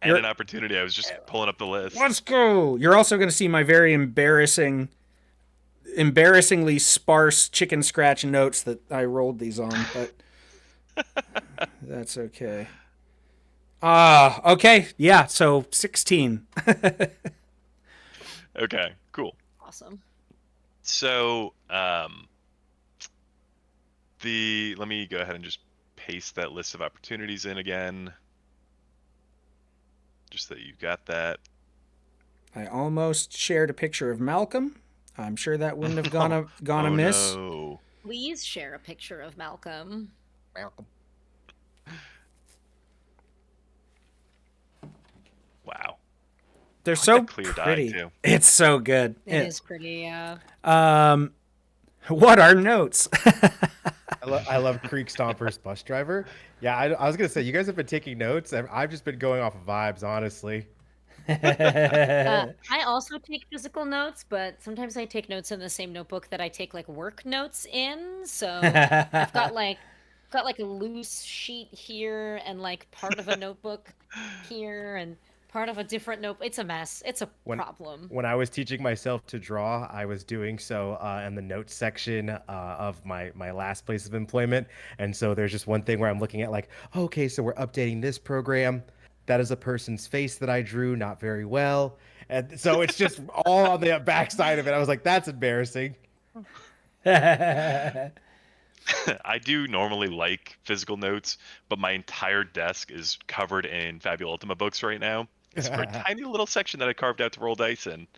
And an opportunity. I was just pulling up the list. Let's go. You're also going to see my very embarrassingly sparse chicken scratch notes that I rolled these on, but that's okay. Okay. Yeah, so 16. Okay, cool. Awesome. So, let me go ahead and just paste that list of opportunities in again. Just that you got that. I almost shared a picture of Malcolm. I'm sure that wouldn't have gone amiss. No. Please share a picture of Malcolm. Malcolm. Wow. They're I like so that clear dye, pretty. too. It's so good. It is pretty, yeah. What are notes? I love Creek Stomper's bus driver. Yeah, I was gonna say you guys have been taking notes. I've just been going off of vibes, honestly. I also take physical notes, but sometimes I take notes in the same notebook that I take like work notes in. So I've got like a loose sheet here and like part of a notebook here and part of a different notebook. It's a mess. It's a problem. When I was teaching myself to draw, I was doing so in the notes section of my last place of employment. And so there's just one thing where I'm looking at like, okay, so we're updating this program. That is a person's face that I drew not very well. And so it's just all on the backside of it. I was like, that's embarrassing. I do normally like physical notes, but my entire desk is covered in Fabula Ultima books right now. It's for a tiny little section that I carved out to roll dice in.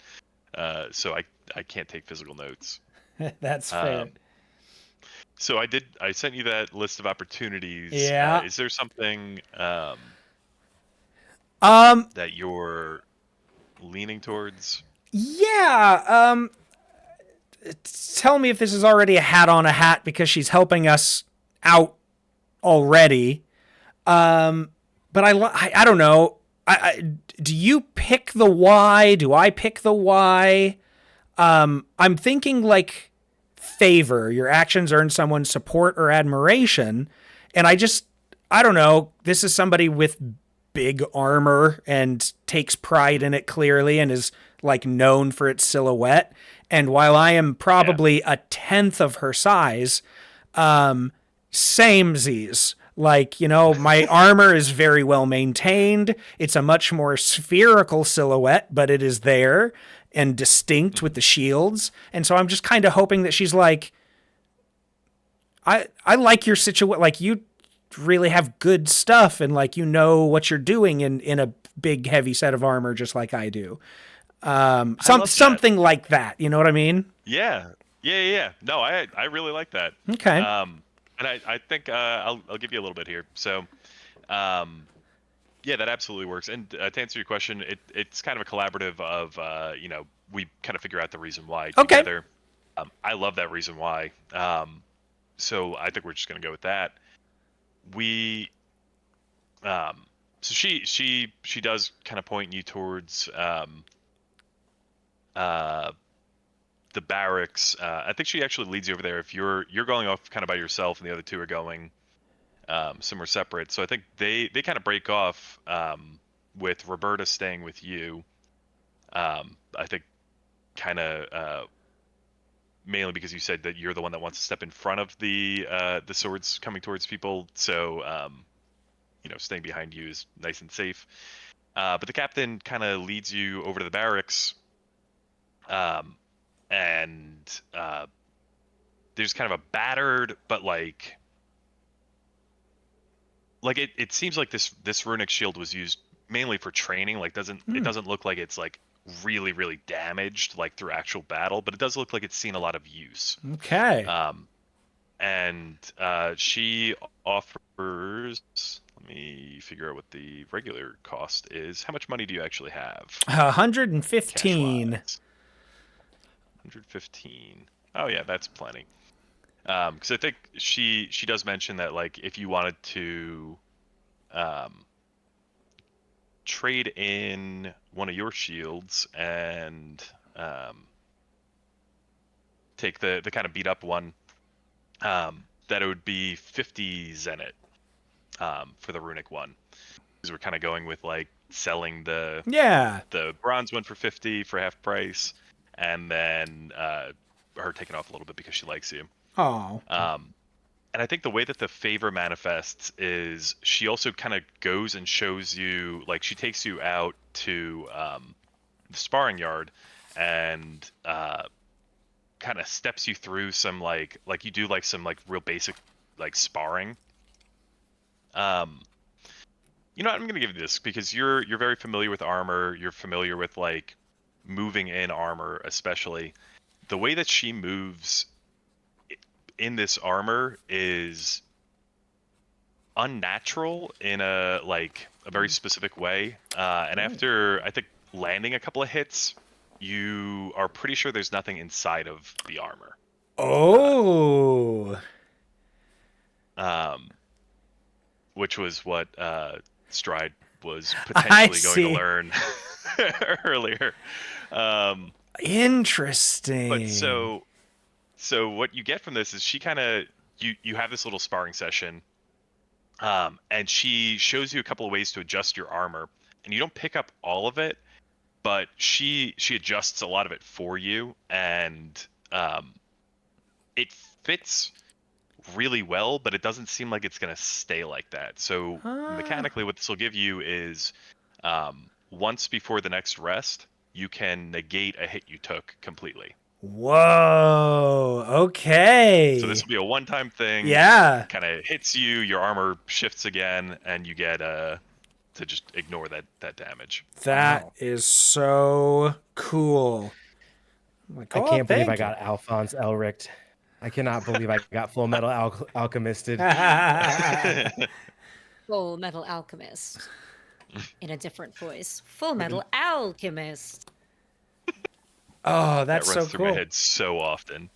So I can't take physical notes. That's fair. So I sent you that list of opportunities. Yeah. Is there something that you're leaning towards? Yeah. Tell me if this is already a hat on a hat because she's helping us out already. But I don't know. Do you pick the why? Do I pick the why? I'm thinking like favor. Your actions earn someone's support or admiration. And I don't know. This is somebody with big armor and takes pride in it clearly and is like known for its silhouette. And while I am probably a tenth of her size, samesies. Like, my armor is very well maintained. It's a much more spherical silhouette, but it is there and distinct with the shields. And so I'm just kind of hoping that she's like, I like your situation. Like, you really have good stuff and like, what you're doing in a big, heavy set of armor, just like I do. Something like that. You know what I mean? Yeah. No, I really like that. Okay. And I think I'll give you a little bit here. So, yeah, that absolutely works. And to answer your question, it's kind of a collaborative of we kind of figure out the reason why together. I love that reason why. So I think we're just gonna go with that. We so she does kind of point you towards the barracks. I think she actually leads you over there. If you're going off kind of by yourself, and the other two are going somewhere separate. So I think they kind of break off with Roberta staying with you. I think kind of mainly because you said that you're the one that wants to step in front of the swords coming towards people. So staying behind you is nice and safe. But the captain kind of leads you over to the barracks. And there's kind of a battered, but like it seems like this runic shield was used mainly for training. Like it doesn't look like it's like really, really damaged like through actual battle, but it does look like it's seen a lot of use. Okay. And she offers. Let me figure out what the regular cost is. How much money do you actually have? 115. 115. Oh yeah, that's plenty. Because I think she does mention that like if you wanted to trade in one of your shields and take the kind of beat up one, that it would be 50 zenit for the runic one. Because we're kind of going with like selling the bronze one for 50 for half price, and then her taking off a little bit because she likes you. Oh. And I think the way that the favor manifests is she also kind of goes and shows you, like she takes you out to the sparring yard and kind of steps you through some like you do like some like real basic like sparring. You know what, I'm gonna give you this because you're very familiar with armor. You're familiar with like moving in armor, especially. The way that she moves in this armor is unnatural in a very specific way. And after I think landing a couple of hits, you are pretty sure there's nothing inside of the armor. Oh. Which was what Stride was potentially going to learn earlier. Interesting. But so what you get from this is she kind of you have this little sparring session, and she shows you a couple of ways to adjust your armor, and you don't pick up all of it, but she adjusts a lot of it for you, and it fits really well, but it doesn't seem like it's going to stay like that. So mechanically what this will give you is once before the next rest, you can negate a hit you took completely. Whoa. Okay. So this will be a one-time thing. Yeah. Kind of hits you, your armor shifts again, and you get to just ignore that damage. That is so cool. Like, I can't believe I got Alphonse Elric. I cannot believe I got Full Metal Alchemisted. Full Metal Alchemist. In a different voice. Full Metal Alchemist. Oh, that's that so runs through cool. my head so often.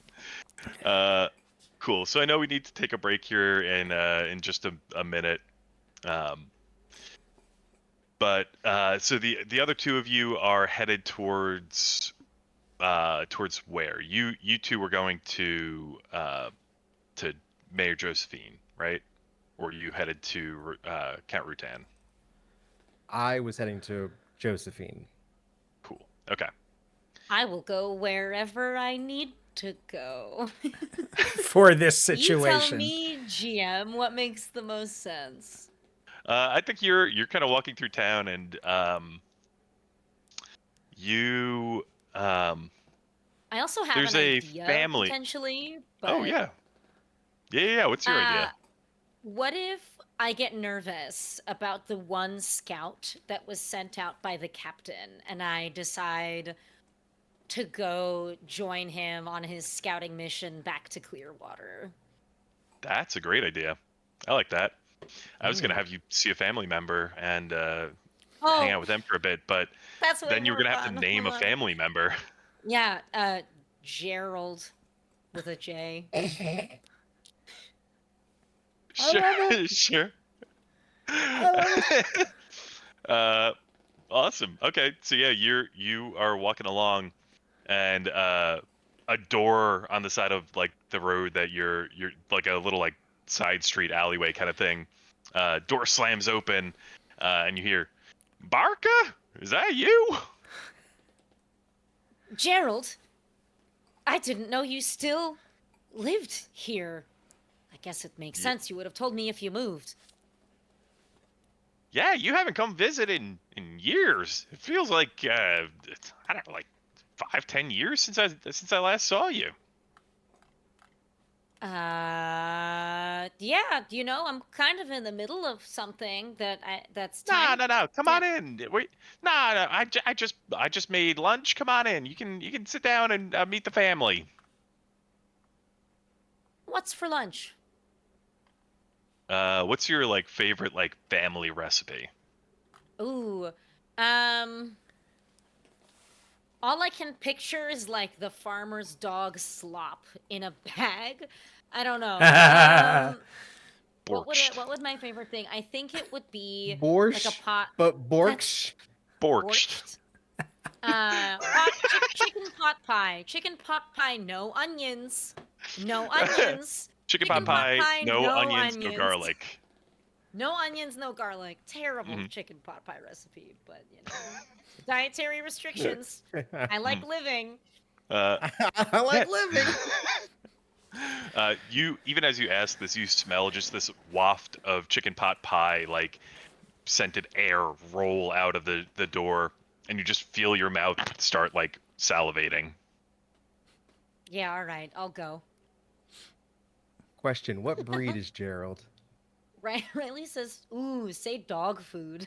Cool. So I know we need to take a break here in just a minute. But so the other two of you are headed towards where? You two were going to Mayor Josephine, right? Or you headed to Count Rutan? I was heading to Josephine. Cool. Okay. I will go wherever I need to go. For this You tell situation. me, GM, what makes the most sense. I think you're kind of walking through town, and you I also have there's an a idea family. potentially, Oh but yeah, yeah. What's your idea? what if I get nervous about the one scout that was sent out by the captain and I decide to go join him on his scouting mission back to Clearwater? That's a great idea. I like that. I was gonna Mm. have you see a family member and hang Oh, out with them for a bit, but that's way then you were more gonna have to fun. name Hold a on. family member. Yeah, Gerald with a J. I love Sure, it. sure. I love it. uh, awesome. Okay, so yeah, you are walking along, and a door on the side of like the road that you're like a little like side street alleyway kind of thing. Door slams open, and you hear, "Barca, is that you?" Gerald, I didn't know you still lived here. I guess it makes Yeah, sense. You would have told me if you moved. yeah, you haven't come visit in years. It feels like I don't know, like 5, 10 years since I last saw you. Yeah, I'm kind of in the middle of something that's No, time. no, no. Come Yeah. on in. Wait, no, no. I just made lunch. Come on in. You can sit down and meet the family. What's for lunch? What's your like favorite like family recipe? Ooh, um, all I can picture is like the farmer's dog slop in a bag. I don't know. Borched. What would my favorite thing? I think it would be like a Borscht, pot. but That's Borksh. Borched. borscht. Chicken pot pie. Chicken pot pie, no onions. No onions. Chicken pot Chicken pot pie. pie, No no onions. No onions. garlic. No onions, no garlic. Terrible Hmm. chicken pot pie recipe, but dietary restrictions. I like living. Uh, I yeah. like living. You even as you ask this, you smell just this waft of chicken pot pie, like scented air roll out of the door, and you just feel your mouth start like salivating. Yeah, all right, I'll go. Question: what breed is Gerald? Right, Riley says, "Ooh, say dog food."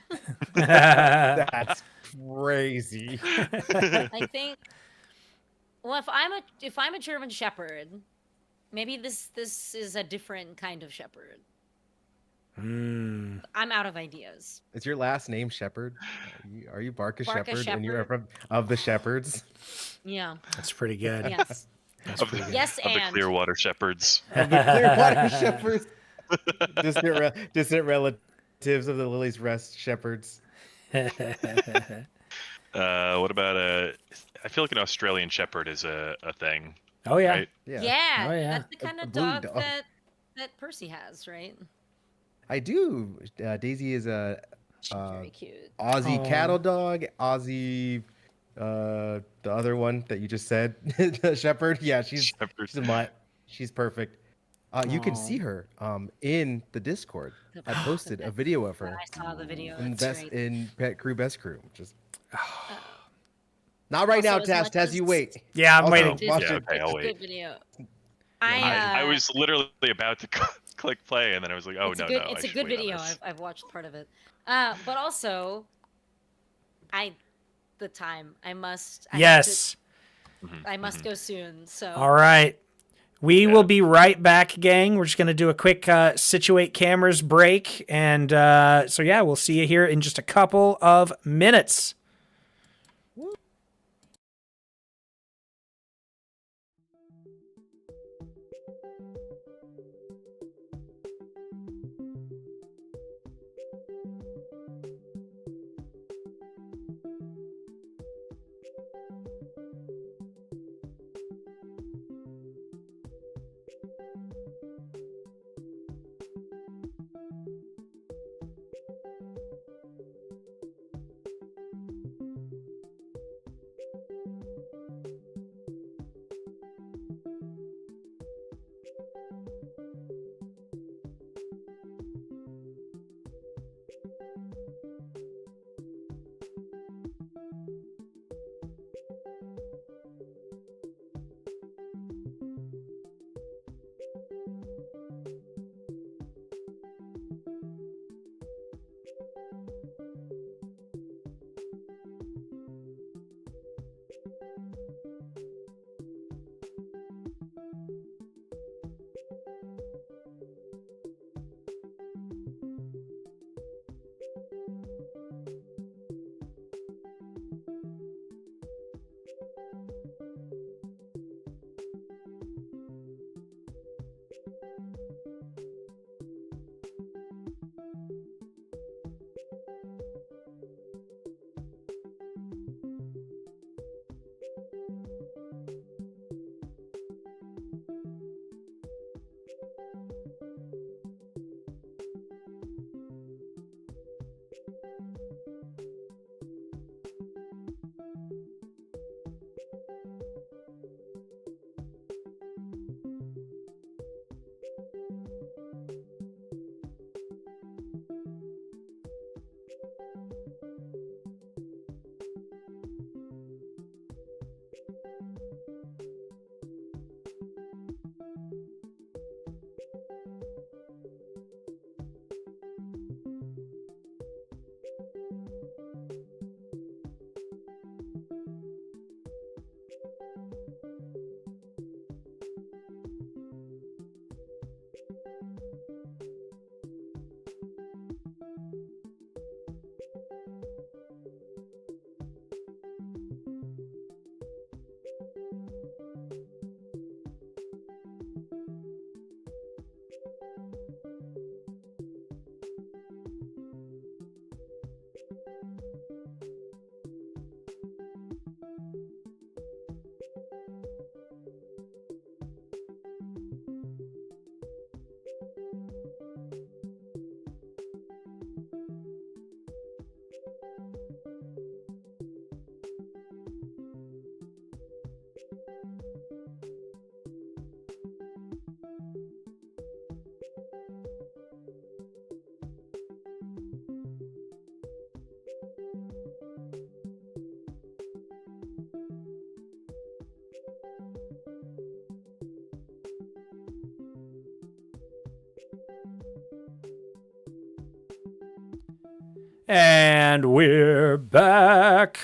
That's crazy. I think. Well, if I'm a German Shepherd, maybe this is a different kind of Shepherd. Mm, I'm out of ideas. Is your last name Shepherd? Are you Barca Barca Shepherd and you are Shepherd. from of the Shepherds? Yeah. that's pretty good. Yes. That's of pretty the good. Yes, of the and Clearwater Shepherds. Of the Clearwater Shepherds, distant relatives of the Lily's Rest Shepherds. What about a? I feel like an Australian Shepherd is a thing, Oh yeah. right? Yeah, yeah, Oh yeah. that's the kind a of blue dog dog. that Percy has, right? I do. Daisy is a She's very cute. Aussie Oh. cattle dog. Aussie, the other one that you just said, the shepherd. Yeah, Shepherd. she's a mutt. She's perfect. You can see Oh. her in the Discord. The, I the posted a best. video of Yeah, her I saw the video. in the It's best great. in Pet Crew Best Crew. Just Uh, not right now, also, as Taz. much Taz, you as wait. Yeah, I'm Also, waiting. it's watch Yeah. it. Okay. it's I'll a wait. good video. Yeah, I I was literally about to click play, and then I was like, oh no, no, it's I a should good wait on video. this. I've watched part of it. But also I the time. Yes. I must Mhm. go soon. So All right. We Yeah. will be right back, gang. We're just going to do a quick situate cameras break. And so, yeah, we'll see you here in just a couple of minutes. And we're back.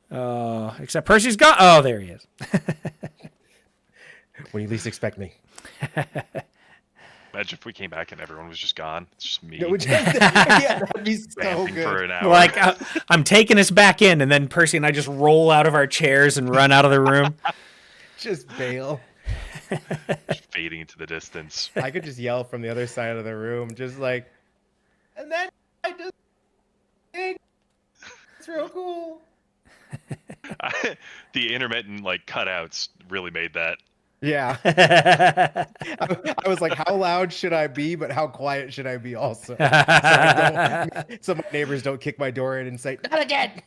Except Percy's gone. Oh, there he is. When you least expect me. Imagine if we came back and everyone was just gone. It's just me Yeah, that'd be so vamping for good. an hour. Like, I'm taking us back in, and then Percy and I just roll out of our chairs and run out of the room. Just bail. Just fading into the distance. I could just yell from the other side of the room, just like, and then I just think it's real cool. The intermittent like cutouts really made that. Yeah. I was like, how loud should I be, but how quiet should I be also? So my neighbors don't kick my door in and say, not again.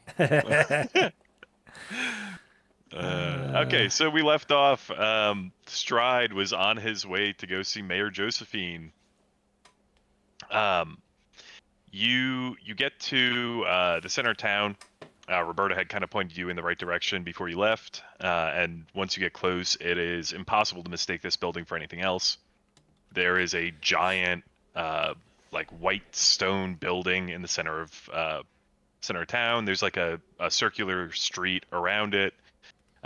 Okay, so we left off. Stride was on his way to go see Mayor Josephine. You get to the center of town. Roberta had kind of pointed you in the right direction before you left, and once you get close, it is impossible to mistake this building for anything else. There is a giant, like white stone building in the center of town. There's like a circular street around it.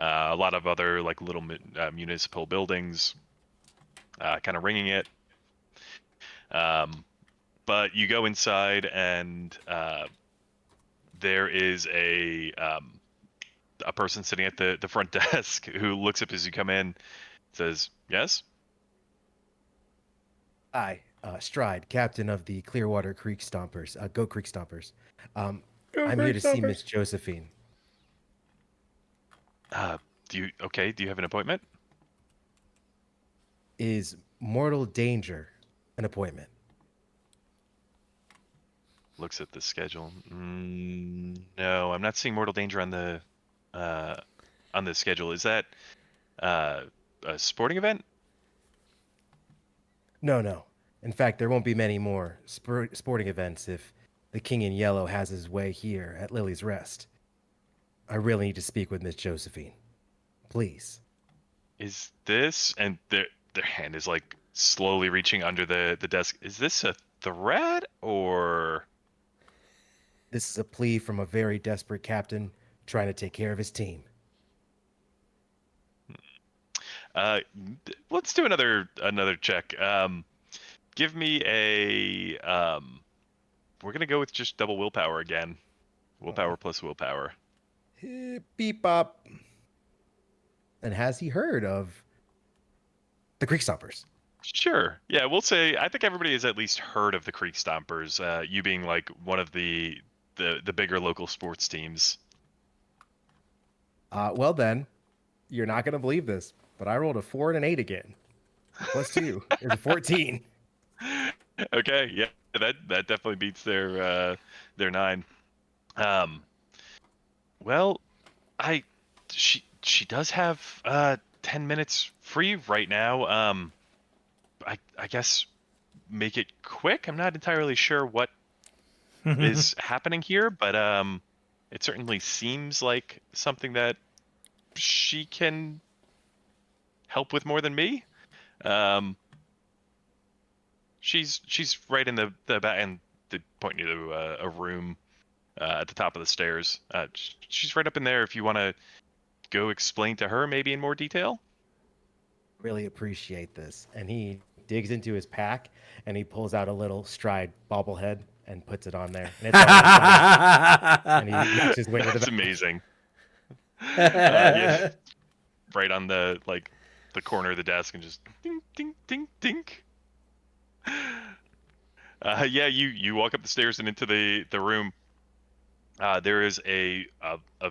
A lot of other like little municipal buildings, kind of ringing it. But you go inside and there is a person sitting at the front desk who looks up as you come in, says, "Yes." I, Stride, captain of the Clearwater Creek Stompers, Goat Creek Stompers. I'm here to see Miss Josephine. Do you have an appointment? Is mortal danger an appointment? Looks at the schedule. No, I'm not seeing mortal danger on the schedule. Is that a sporting event? No. In fact, there won't be many more sporting events if the King in Yellow has his way here at Lily's Rest. I really need to speak with Miss Josephine. Please. Is this, and their hand is like slowly reaching under the desk. Is this a threat or? This is a plea from a very desperate captain trying to take care of his team. Let's do another check. Give me a we're gonna go with just double willpower again. Willpower plus willpower. Beep bop. And has he heard of the Creek Stompers? Sure. Yeah, we'll say I think everybody has at least heard of the Creek Stompers. You being like one of the bigger local sports teams. Well then, you're not gonna believe this, but I rolled a 4 and an 8 again. Plus 2 is a 14. Okay, yeah, that definitely beats their 9. Well, she does have 10 minutes free right now. I guess make it quick. I'm not entirely sure what is happening here, but it certainly seems like something that she can help with more than me. She's right in the back, and they point you to a room at the top of the stairs. She's right up in there if you want to go explain to her maybe in more detail. Really appreciate this. And he digs into his pack and he pulls out a little Stride bobblehead and puts it on there. And it's all inside. And he makes his way to the That's back. amazing. Yeah, right on the corner of the desk and just ding ding ding ding. Yeah, you walk up the stairs and into the room. There is a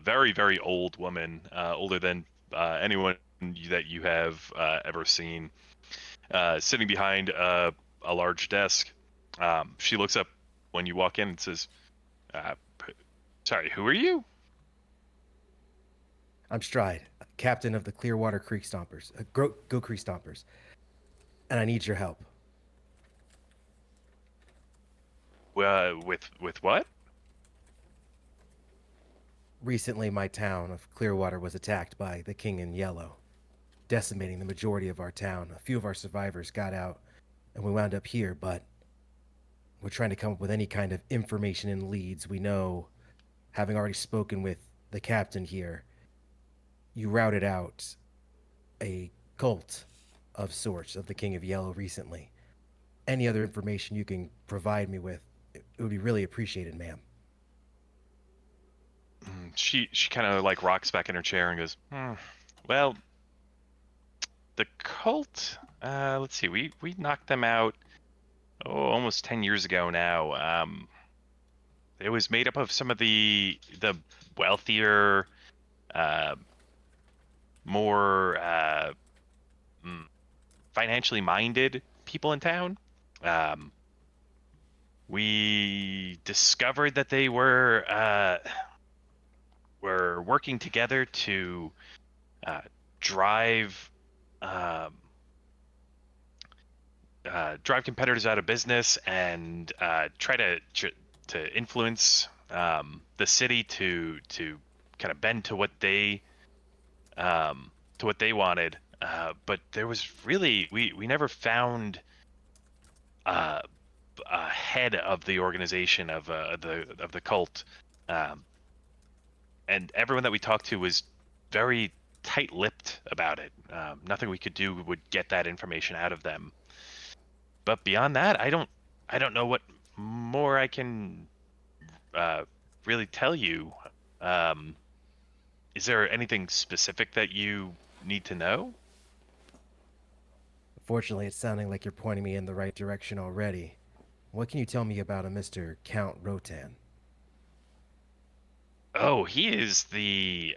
very, very old woman, older than anyone that you have ever seen, sitting behind a large desk. She looks up when you walk in and says, "Sorry, who are you?" I'm Stride, captain of the Clearwater Creek Stompers, Goat Creek Stompers, and I need your help. With what? Recently, my town of Clearwater was attacked by the King in Yellow, decimating the majority of our town. A few of our survivors got out, and we wound up here, but we're trying to come up with any kind of information and leads. We know, having already spoken with the captain here, you routed out a cult of sorts of the King of Yellow recently. Any other information you can provide me with, it would be really appreciated, ma'am. She kind of like rocks back in her chair and goes, well, the cult. Let's see. We knocked them out. Almost 10 years ago now. It was made up of some of the wealthier, uh, more financially minded people in town. We discovered that they were working together to drive um, drive competitors out of business and try to influence the city to kind of bend to what they wanted. But there was really we never found uh, a head of the organization of the cult, um, and everyone that we talked to was very tight-lipped about it. Nothing we could do would get that information out of them. But beyond that, I don't know what more I can uh, really tell you. Um, is there anything specific that you need to know? Fortunately, it's sounding like you're pointing me in the right direction already. What can you tell me about a Mr. Count Rotan? Oh, he is the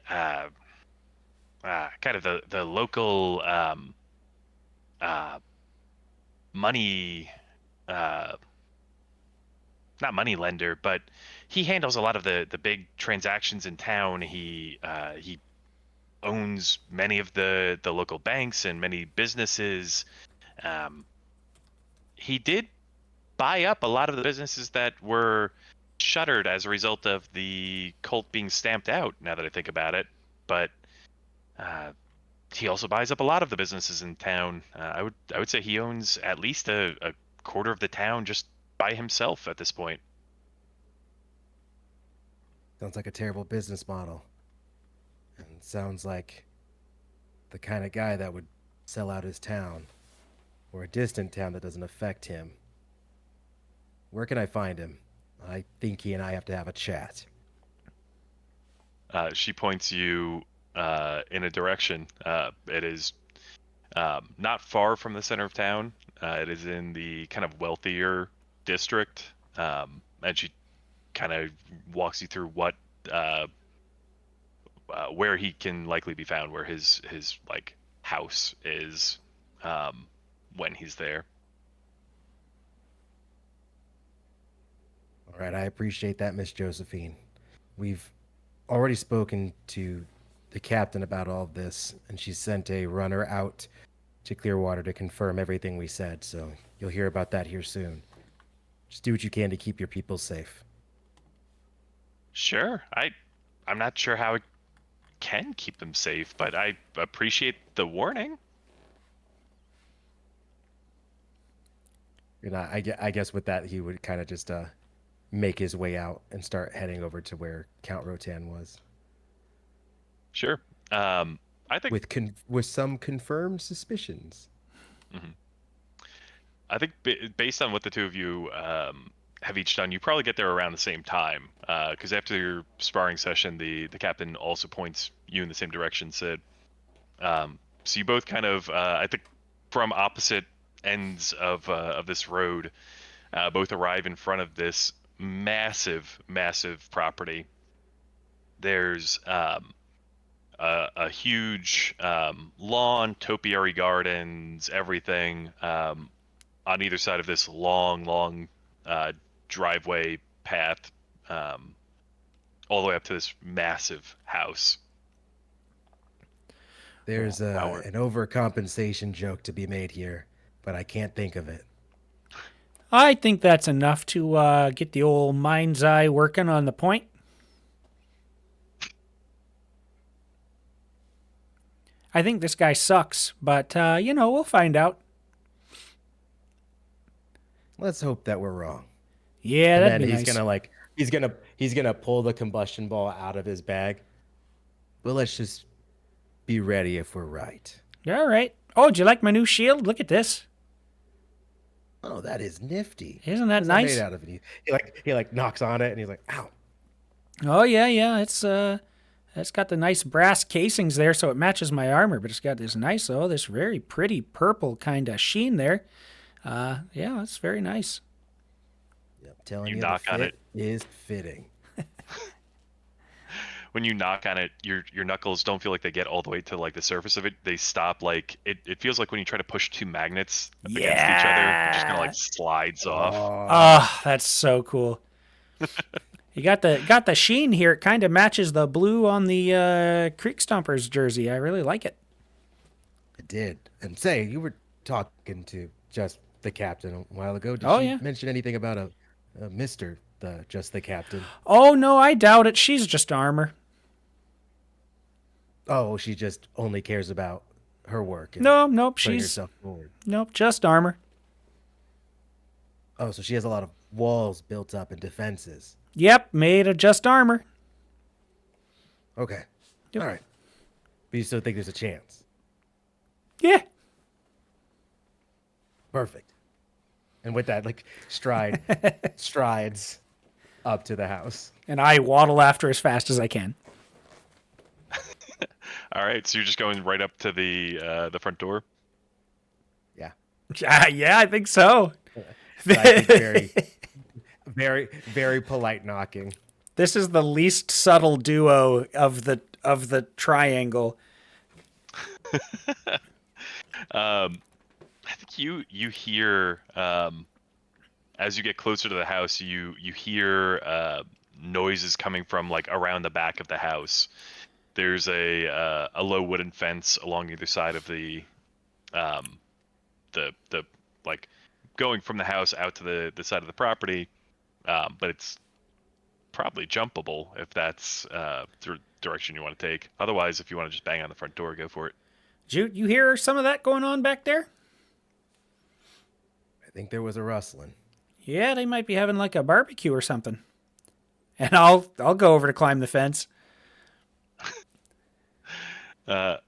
kind of the local uh, money, uh, not money lender, but he handles a lot of the big transactions in town. He owns many of the local banks and many businesses. Um, he did buy up a lot of the businesses that were shuttered as a result of the cult being stamped out. Now that I think about it, but uh, he also buys up a lot of the businesses in town. I would say he owns at least a quarter of the town just by himself at this point. Sounds like a terrible business model. And sounds like the kind of guy that would sell out his town, or a distant town that doesn't affect him. Where can I find him? I think he and I have to have a chat. She points you in a direction. It is not far from the center of town. It is in the kind of wealthier district, and she kind of walks you through what where he can likely be found, where his like house is when he's there. All right, I appreciate that, Miss Josephine. We've already spoken to the captain about all of this, and she sent a runner out to Clearwater to confirm everything we said, so you'll hear about that here soon. Just do what you can to keep your people safe. Sure, I'm not sure how it can keep them safe, but I appreciate the warning. And I guess with that, he would kind of just make his way out and start heading over to where Count Rotan was. Sure. I think With some confirmed suspicions. mhm. I think based on what the two of you have each done, you probably get there around the same time. Because after your sparring session, the captain also points you in the same direction, Sid. So you both kind of, I think, from opposite ends of this road, both arrive in front of this massive property. There's a huge lawn, topiary gardens, everything on either side of this long driveway path, all the way up to this massive house. There's an overcompensation joke to be made here, but I can't think of it. I think that's enough to get the old mind's eye working on the point. I think this guy sucks, but, we'll find out. Let's hope that we're wrong. Yeah, And that'd then be he's nice. gonna like he's gonna pull the combustion ball out of his bag. But let's just be ready if we're right. All right. Oh, do you like my new shield? Look at this. Oh, that is nifty. Isn't that What's that made nice? out of? And he knocks on it and he's like, ow. Oh yeah, yeah. It's got the nice brass casings there, so it matches my armor. But it's got this very pretty purple kind of sheen there. Yeah, it's very nice. Yep, telling You you the knock on fit it. is fitting. When you knock on it, your knuckles don't feel like they get all the way to like the surface of it. They stop like it feels like when you try to push two magnets up against each other, it just kind of Yeah. like slides off. Oh, that's so cool. You got the sheen here. It kind of matches the blue on the Creek Stompers jersey. I really like it. It did. And say, you were talking to just the captain a while ago. Did Oh, she yeah. mention anything about a Mr. Just the captain? Oh no, I doubt it. She's just armor. Oh, she just only cares about her work and No, nope. putting She's herself forward. nope, just armor. Oh, so she has a lot of walls built up and defenses. Yep, made of just armor. Okay. Yep. All right. But you still think there's a chance? Yeah. Perfect. And with that, like strides up to the house. And I waddle after as fast as I can. All right, so you're just going right up to the front door. Yeah. Yeah, I think so. I think very, very polite knocking. This is the least subtle duo of the triangle. I think you hear as you get closer to the house, you hear noises coming from like around the back of the house. There's a low wooden fence along either side of the like going from the house out to the side of the property, but it's probably jumpable if that's the direction you want to take. Otherwise, if you want to just bang on the front door, go for it. Did you hear some of that going on back there? I think there was a rustling. Yeah, they might be having like a barbecue or something. And I'll go over to climb the fence. Yeah,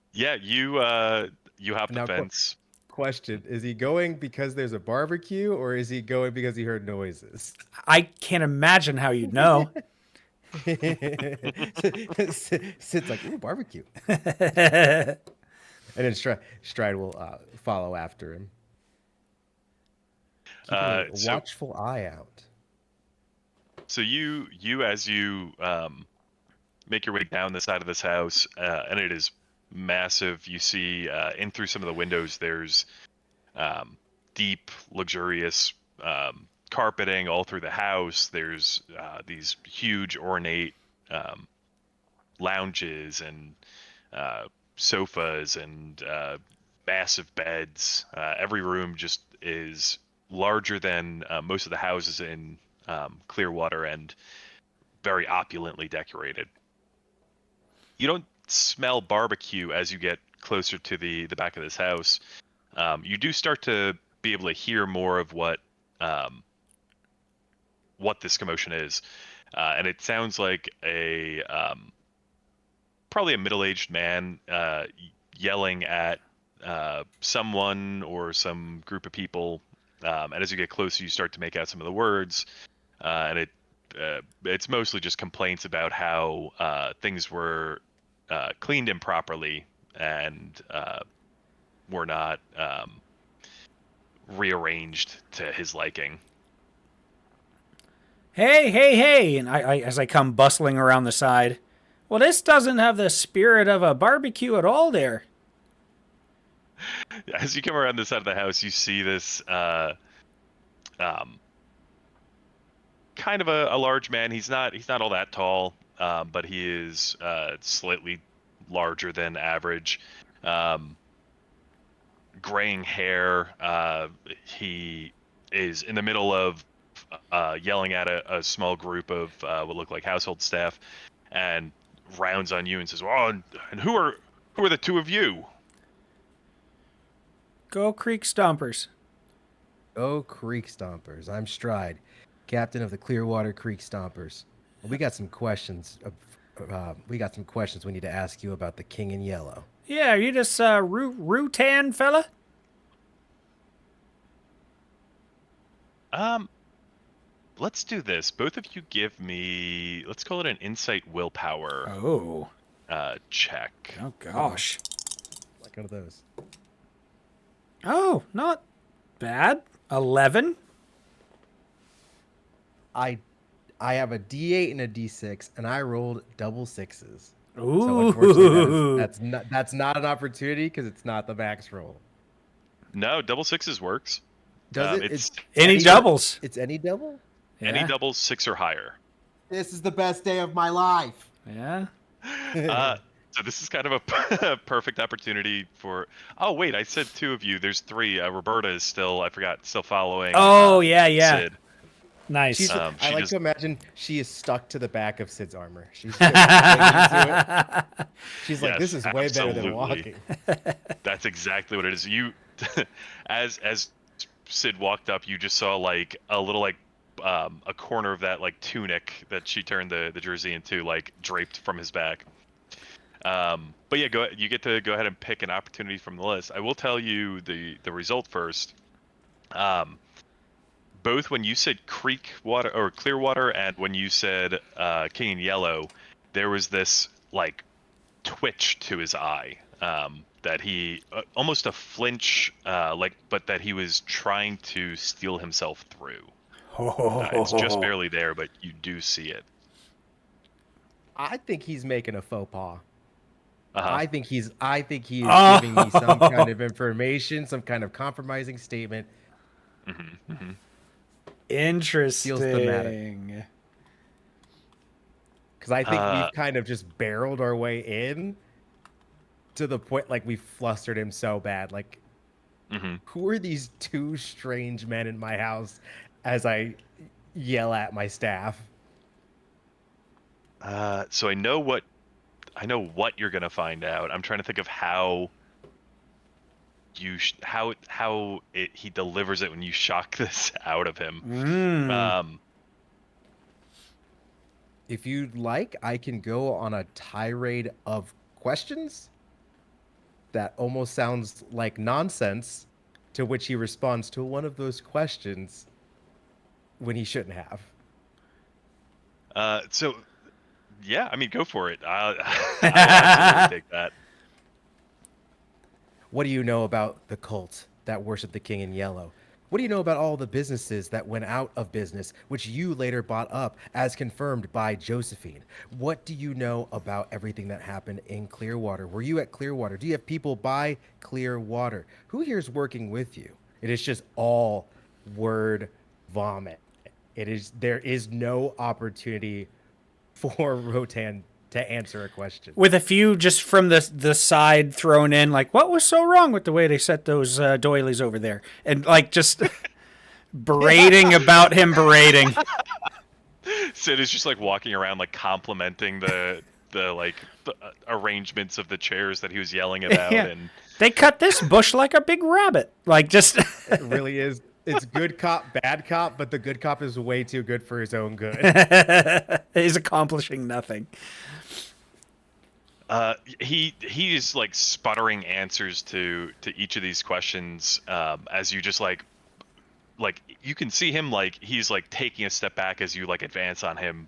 you hop the Now, fence. Question: is he going because there's a barbecue, or is he going because he heard noises? I can't imagine how you'd know. Sid's like, ooh, barbecue. And then Stride will follow after him. Keeping a watchful eye out. So you as you make your way down the side of this house, and it is massive. You see in through some of the windows, there's deep, luxurious carpeting all through the house. There's these huge, ornate lounges and sofas and massive beds. Every room just is larger than most of the houses in Clearwater and very opulently decorated. You don't smell barbecue as you get closer to the back of this house. You do start to be able to hear more of what this commotion is, and it sounds like a probably a middle-aged man yelling at someone or some group of people. And as you get closer, you start to make out some of the words, and it's mostly just complaints about how things were cleaned improperly and were not rearranged to his liking. Hey! And I as I come bustling around the side. Well, this doesn't have the spirit of a barbecue at all there. As you come around the side of the house, you see this kind of a large man. He's not all that tall, but he is slightly larger than average. Graying hair. He is in the middle of yelling at a small group of what look like household staff, and rounds on you and says, "Well, and who are the two of you?" Go Creek Stompers. Oh, Creek Stompers. I'm Stride. captain of the Clearwater Creek Stompers. We got some questions. We got some questions we need to ask you about the King in Yellow. Yeah, are you this Rutan fella? Let's do this. Both of you give me, let's call it an insight willpower Oh. check. Oh gosh. Like one of those. Oh, not bad. 11. I have a D8 and a D6, and I rolled double sixes. Ooh. So unfortunately, that's not an opportunity because it's not the max roll. No, double sixes works. Does it? It's Any doubles. It's any double? any Yeah. doubles 6 or higher. This is the best day of my life. Yeah. So this is kind of a perfect opportunity for. Oh wait, I said 2 of you. There's 3. Roberta is still, I forgot, still following. Oh, yeah. Sid. Nice. She's, Um, I she like just- to imagine she is stuck to the back of Sid's armor. She's just clinging to it. She's like, Yes, this is way better absolutely. than walking. That's exactly what it is. You, as Sid walked up, you just saw like a little like a corner of that like tunic that she turned the jersey into, like draped from his back. But yeah, you get to go ahead and pick an opportunity from the list. I will tell you the result first. Both when you said creek water or clear water and when you said King in Yellow, there was this like twitch to his eye, that he almost a flinch, but that he was trying to steal himself through. It's just barely there, but you do see it. I think he's making a faux pas. Uh-huh. I think he is giving me some kind of information, some kind of compromising statement. Interesting. Because I think we've kind of just barreled our way in to the point like we flustered him so bad. Like, who are these 2 strange men in my house as I yell at my staff? So I know what you're gonna find out. I'm trying to think of how you he delivers it when you shock this out of him. If you'd like, I can go on a tirade of questions that almost sounds like nonsense, to which he responds to one of those questions when he shouldn't have. So yeah, I mean, go for it. I'll absolutely take that. What do you know about the cult that worshiped the King in Yellow? What do you know about all the businesses that went out of business, which you later bought up, as confirmed by Josephine? What do you know about everything that happened in Clearwater? Were you at Clearwater? Do you have people by Clearwater? Who here is working with you? It is just all word vomit. There is no opportunity for Rotan to answer a question. With a few just from the side thrown in, like, what was so wrong with the way they set those doilies over there? And like just berating about him berating. Sid is just like walking around like complimenting the arrangements of the chairs that he was yelling about. Yeah. And They cut this bush like a big rabbit. Like just It really is. It's good cop, bad cop, but the good cop is way too good for his own good. he's accomplishing nothing. he is like sputtering answers to each of these questions, as you just like you can see him like he's like taking a step back as you like advance on him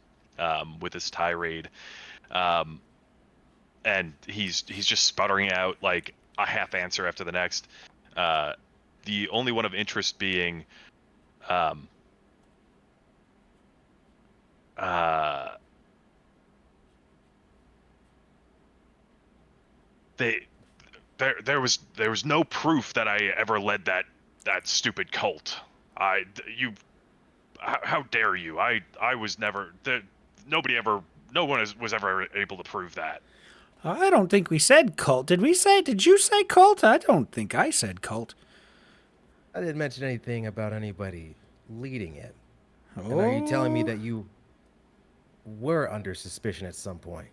with this tirade, and he's just sputtering out like a half answer after the next. The only one of interest being there was no proof that I ever led that stupid cult. How dare you? I was never no one was ever able to prove that. I don't think we said cult. Did you say cult? I don't think I said cult. I didn't mention anything about anybody leading it. And are you telling me that you were under suspicion at some point?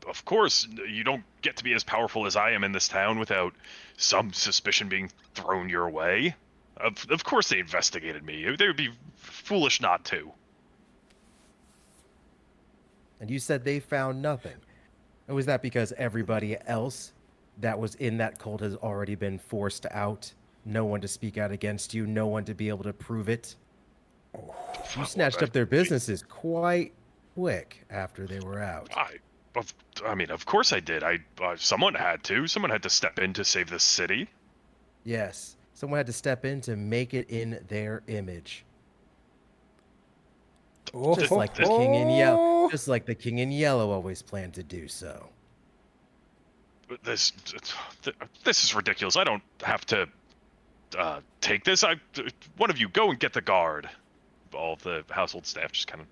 Of course, you don't get to be as powerful as I am in this town without some suspicion being thrown your way. Of course they investigated me. They would be foolish not to. And you said they found nothing. And was that because everybody else that was in that cult has already been forced out? No one to speak out against you, no one to be able to prove it? You snatched up their businesses quite quick after they were out. I mean, of course I did. Someone had to. Someone had to step in to save this city. Yes, someone had to step in to make it in their image. Just like the king in yellow, just like the king in yellow always planned to do so. This is ridiculous. I don't have to take this. One of you go and get the guard. All of the household staff just kind of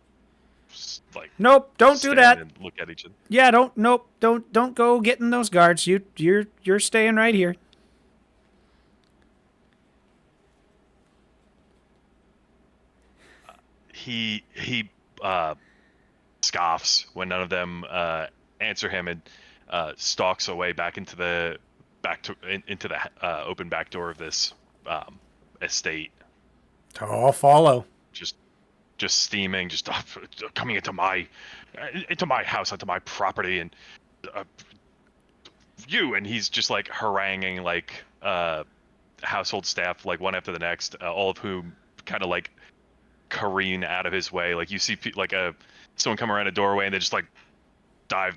nope, don't do that. And look at each other. Yeah, don't go getting those guards. You're staying right here. He scoffs when none of them answer him and stalks away back into the open back door of this estate. I'll follow. Just steaming, just coming into my house, onto my property, and and he's just like haranguing like household staff like one after the next, all of whom kind of like careen out of his way. Like you see like someone come around a doorway and they just like dive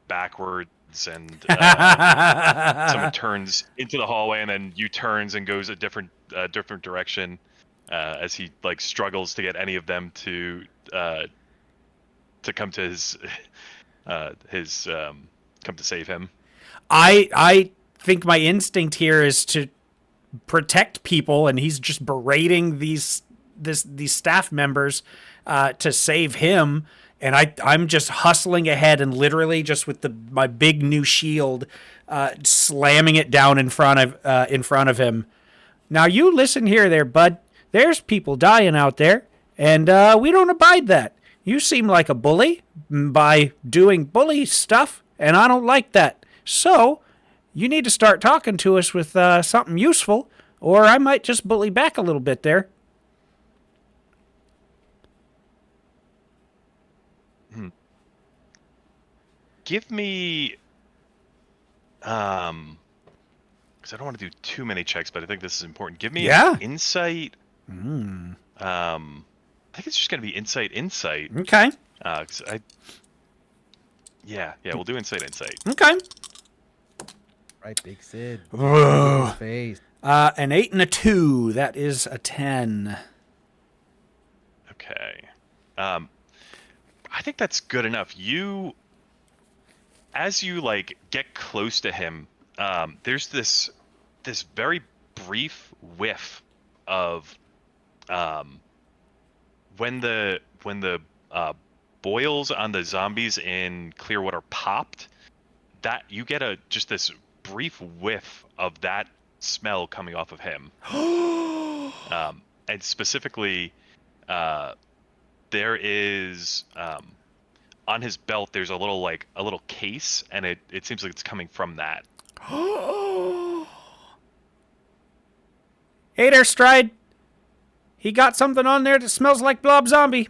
backwards, and someone turns into the hallway and then turns and goes a different direction as he like struggles to get any of them to come to his come to save him. I think my instinct here is to protect people, and he's just berating these staff members to save him, and I'm just hustling ahead and literally just with my big new shield slamming it down in front of him. Now you listen here there, bud. There's people dying out there, and we don't abide that. You seem like a bully by doing bully stuff, and I don't like that. So you need to start talking to us with something useful, or I might just bully back a little bit there. Give me, because I don't want to do too many checks, but I think this is important. Give me insight. I think it's just gonna be insight. Okay. We'll do insight. Okay. Right, Big Sid. Face. An 8 and a 2. That is a 10. Okay. I think that's good enough. As you like get close to him, there's this very brief whiff of when the boils on the zombies in Clearwater popped, that you get just this brief whiff of that smell coming off of him. And specifically, there is on his belt there's a little case, and it seems like it's coming from that. Hey there, Stride. He got something on there that smells like Blob Zombie.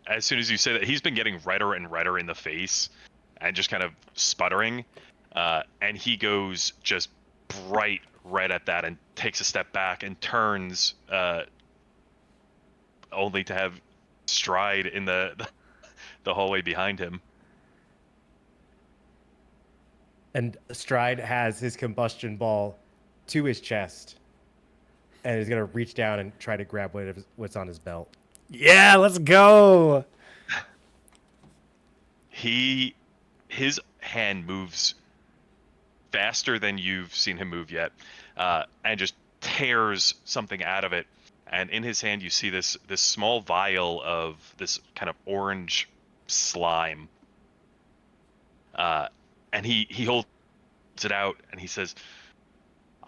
As soon as you say that, he's been getting redder and redder in the face and just kind of sputtering, and he goes just bright red at that and takes a step back and turns, only to have Stride in the hallway behind him. And Stride has his combustion ball to his chest, and he's gonna reach down and try to grab what's on his belt. Yeah, let's go. His hand moves faster than you've seen him move yet, and just tears something out of it. And in his hand, you see this small vial of this kind of orange slime. And he holds it out and he says,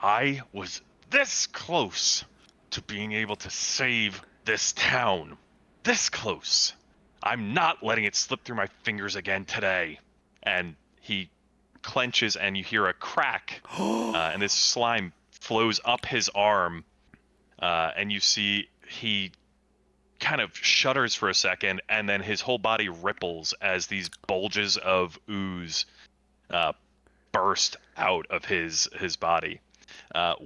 "I was this close to being able to save this town. This close. I'm not letting it slip through my fingers again today." And he clenches and you hear a crack, and this slime flows up his arm, and you see he kind of shudders for a second, and then his whole body ripples as these bulges of ooze burst out of his body.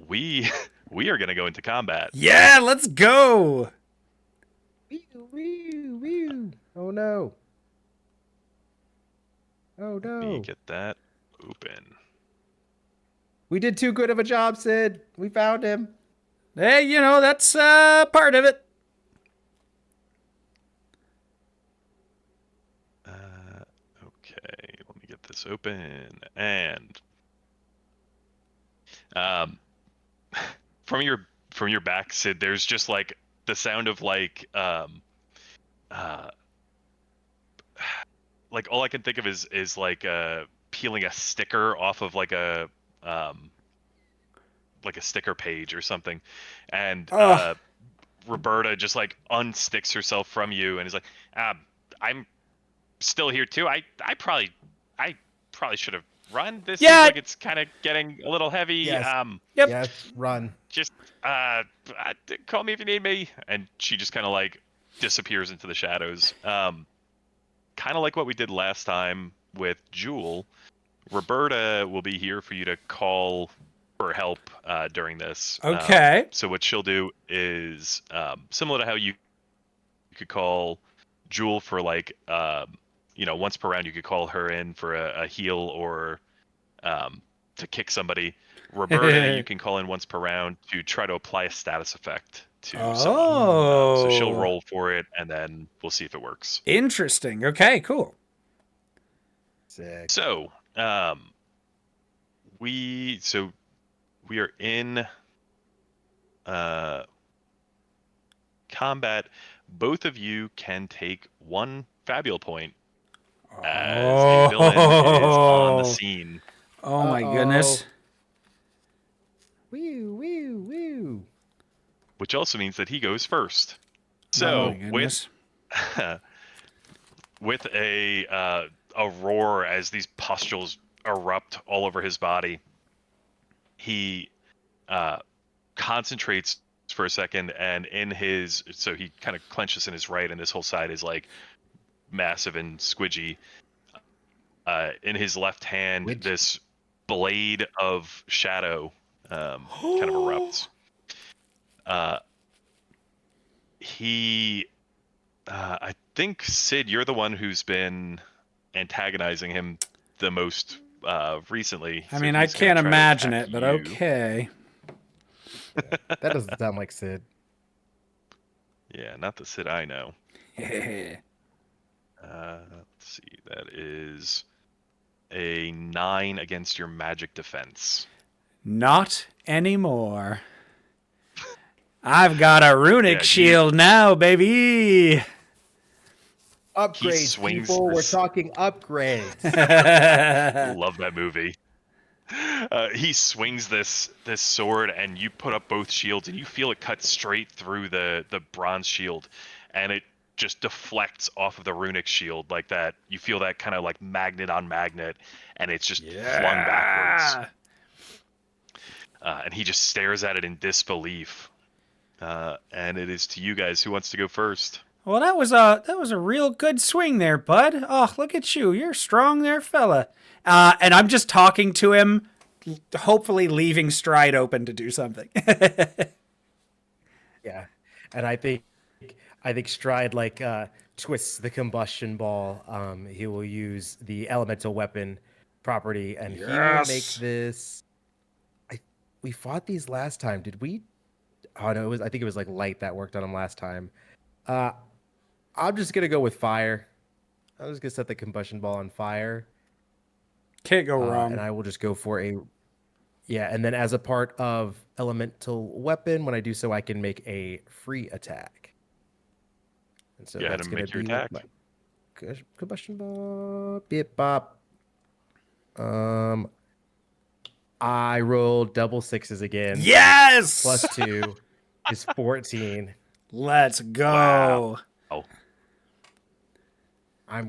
We we are going to go into combat. Yeah, let's go. Wee. Oh no. Oh Let me no. get that open. We did too good of a job, Sid. We found him. Hey, you know, that's part of it. Okay, let me get this open. And from your back, Sid, there's just like the sound of like all I can think of is like peeling a sticker off of like a sticker page or something, and Roberta just like unsticks herself from you and is like, I'm still here too. I probably should have run. This seems like it's kind of getting a little heavy. Yes. Yep. Yes, run. Just call me if you need me. And she just kind of like disappears into the shadows. Kind of like what we did last time with Jewel. Roberta will be here for you to call for help during this. Okay. So what she'll do is similar to how you could call Jewel for like once per round you could call her in for a heal or to kick somebody. Roberta you can call in once per round to try to apply a status effect to someone. So she'll roll for it and then we'll see if it works. Interesting. Okay, cool. Sick. So we are in combat. Both of you can take 1 Fabula point as a villain is on the scene. Oh my goodness. Woo. Which also means that he goes first. So with a roar as these pustules erupt all over his body, he concentrates for a second, and so he kind of clenches in his right, and this whole side is like massive and squidgy. In his left hand, this blade of shadow kind of erupts. I think, Sid, you're the one who's been antagonizing him the most recently. I mean, I can't imagine it, but okay. That doesn't sound like Sid. Yeah, not the Sid I know. Yeah. Let's see. That is a 9 against your magic defense. Not anymore. I've got a runic shield now, baby. Upgrades, people. We're talking upgrades. Love that movie. He swings this sword, and you put up both shields, and you feel it cut straight through the bronze shield, and it just deflects off of the runic shield like that. You feel that kind of like magnet on magnet, and it's just flung backwards. And he just stares at it in disbelief. And it is to you guys. Who wants to go first? Well, that was a real good swing there, bud. Oh, look at you. You're strong there, fella. And I'm just talking to him, hopefully leaving Stride open to do something. Yeah. And I think Stride twists the combustion ball. He will use the elemental weapon property, and he will make this. We fought these last time. Did we? Oh no, I think it was like light that worked on him last time. I'm just gonna go with fire. I'm just gonna set the combustion ball on fire. Can't go wrong. And I will just go for and then as a part of elemental weapon, when I do so, I can make a free attack. And so that's gonna be your attack. Combustion ball. Bip bop. I rolled double 6s again. Yes! Plus 2 is 14. Let's go. Wow.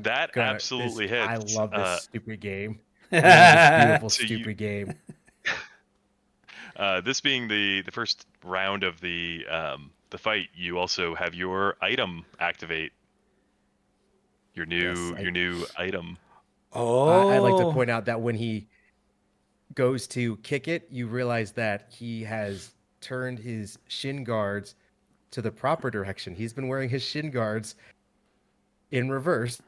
That absolutely hits. I love this stupid game. I love this beautiful, So you- stupid game. This being the first round of the fight, you also have your item activate. Your Yes, new item. I'd like to Oh. point out that when he goes to kick it, you realize that he has turned his shin guards to the proper direction. He's been wearing his shin guards in reverse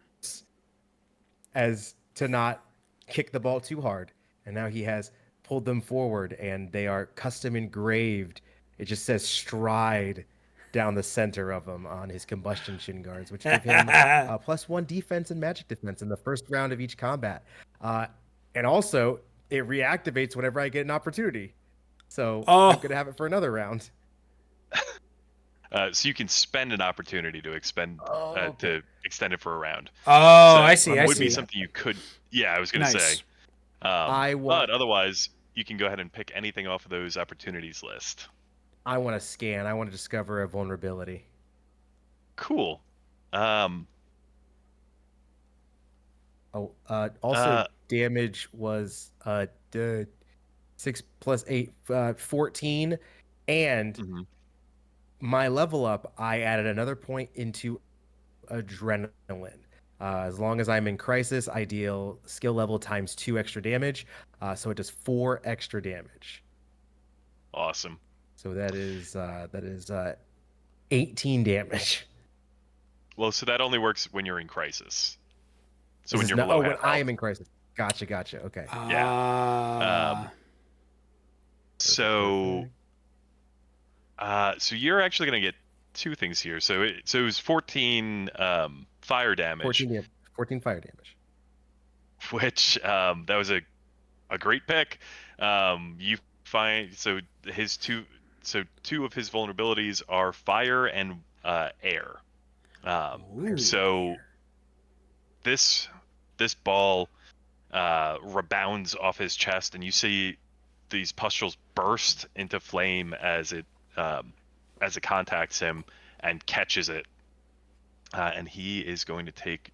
as to not kick the ball too hard. And now he has pulled them forward and they are custom engraved. It just says stride down the center of him on his combustion shin guards, which give him +1 defense and magic defense in the first round of each combat. And also, it reactivates whenever I get an opportunity. So Oh. I'm going to have it for another round. So you can spend an opportunity to Okay. to extend it for a round. Oh, So I see. it I would be see. something you could. Yeah, I was going to Nice. say. want But otherwise, you can go ahead and pick anything off of those opportunities list. I want to scan. I want to discover a vulnerability. Cool. Also, damage was 6 plus 8, 14, and mhm. my level up, I added another point into adrenaline. As long as I'm in crisis, I deal skill level times 2 extra damage, so it does 4 extra damage. Awesome. So that is 18 damage. Well, so that only works when you're in crisis. So This when is you're not- below when half I health. am in crisis. Gotcha. Okay. Ah. So Perfect. so you're actually going to get two things here. So it was 14 fire damage, 14 fire damage. which that was a great pick. You find two of his vulnerabilities are fire and air. Ooh. So this ball rebounds off his chest, and you see these pustules burst into flame as it contacts him and catches it, and he is going to take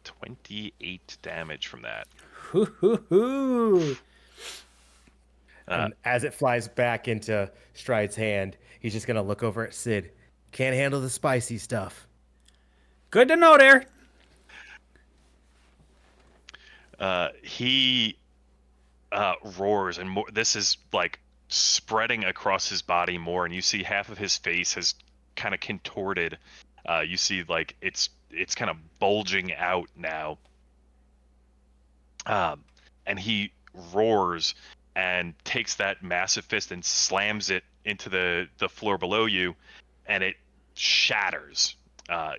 28 damage from that. Hoo. And as it flies back into Stride's hand, he's just gonna look over at Sid. Can't handle the spicy stuff. Good to know there. He roars, and more. This is like spreading across his body more, and you see half of his face has kind of contorted. You see like it's kind of bulging out now. And he roars and takes that massive fist and slams it into the floor below you, and it shatters.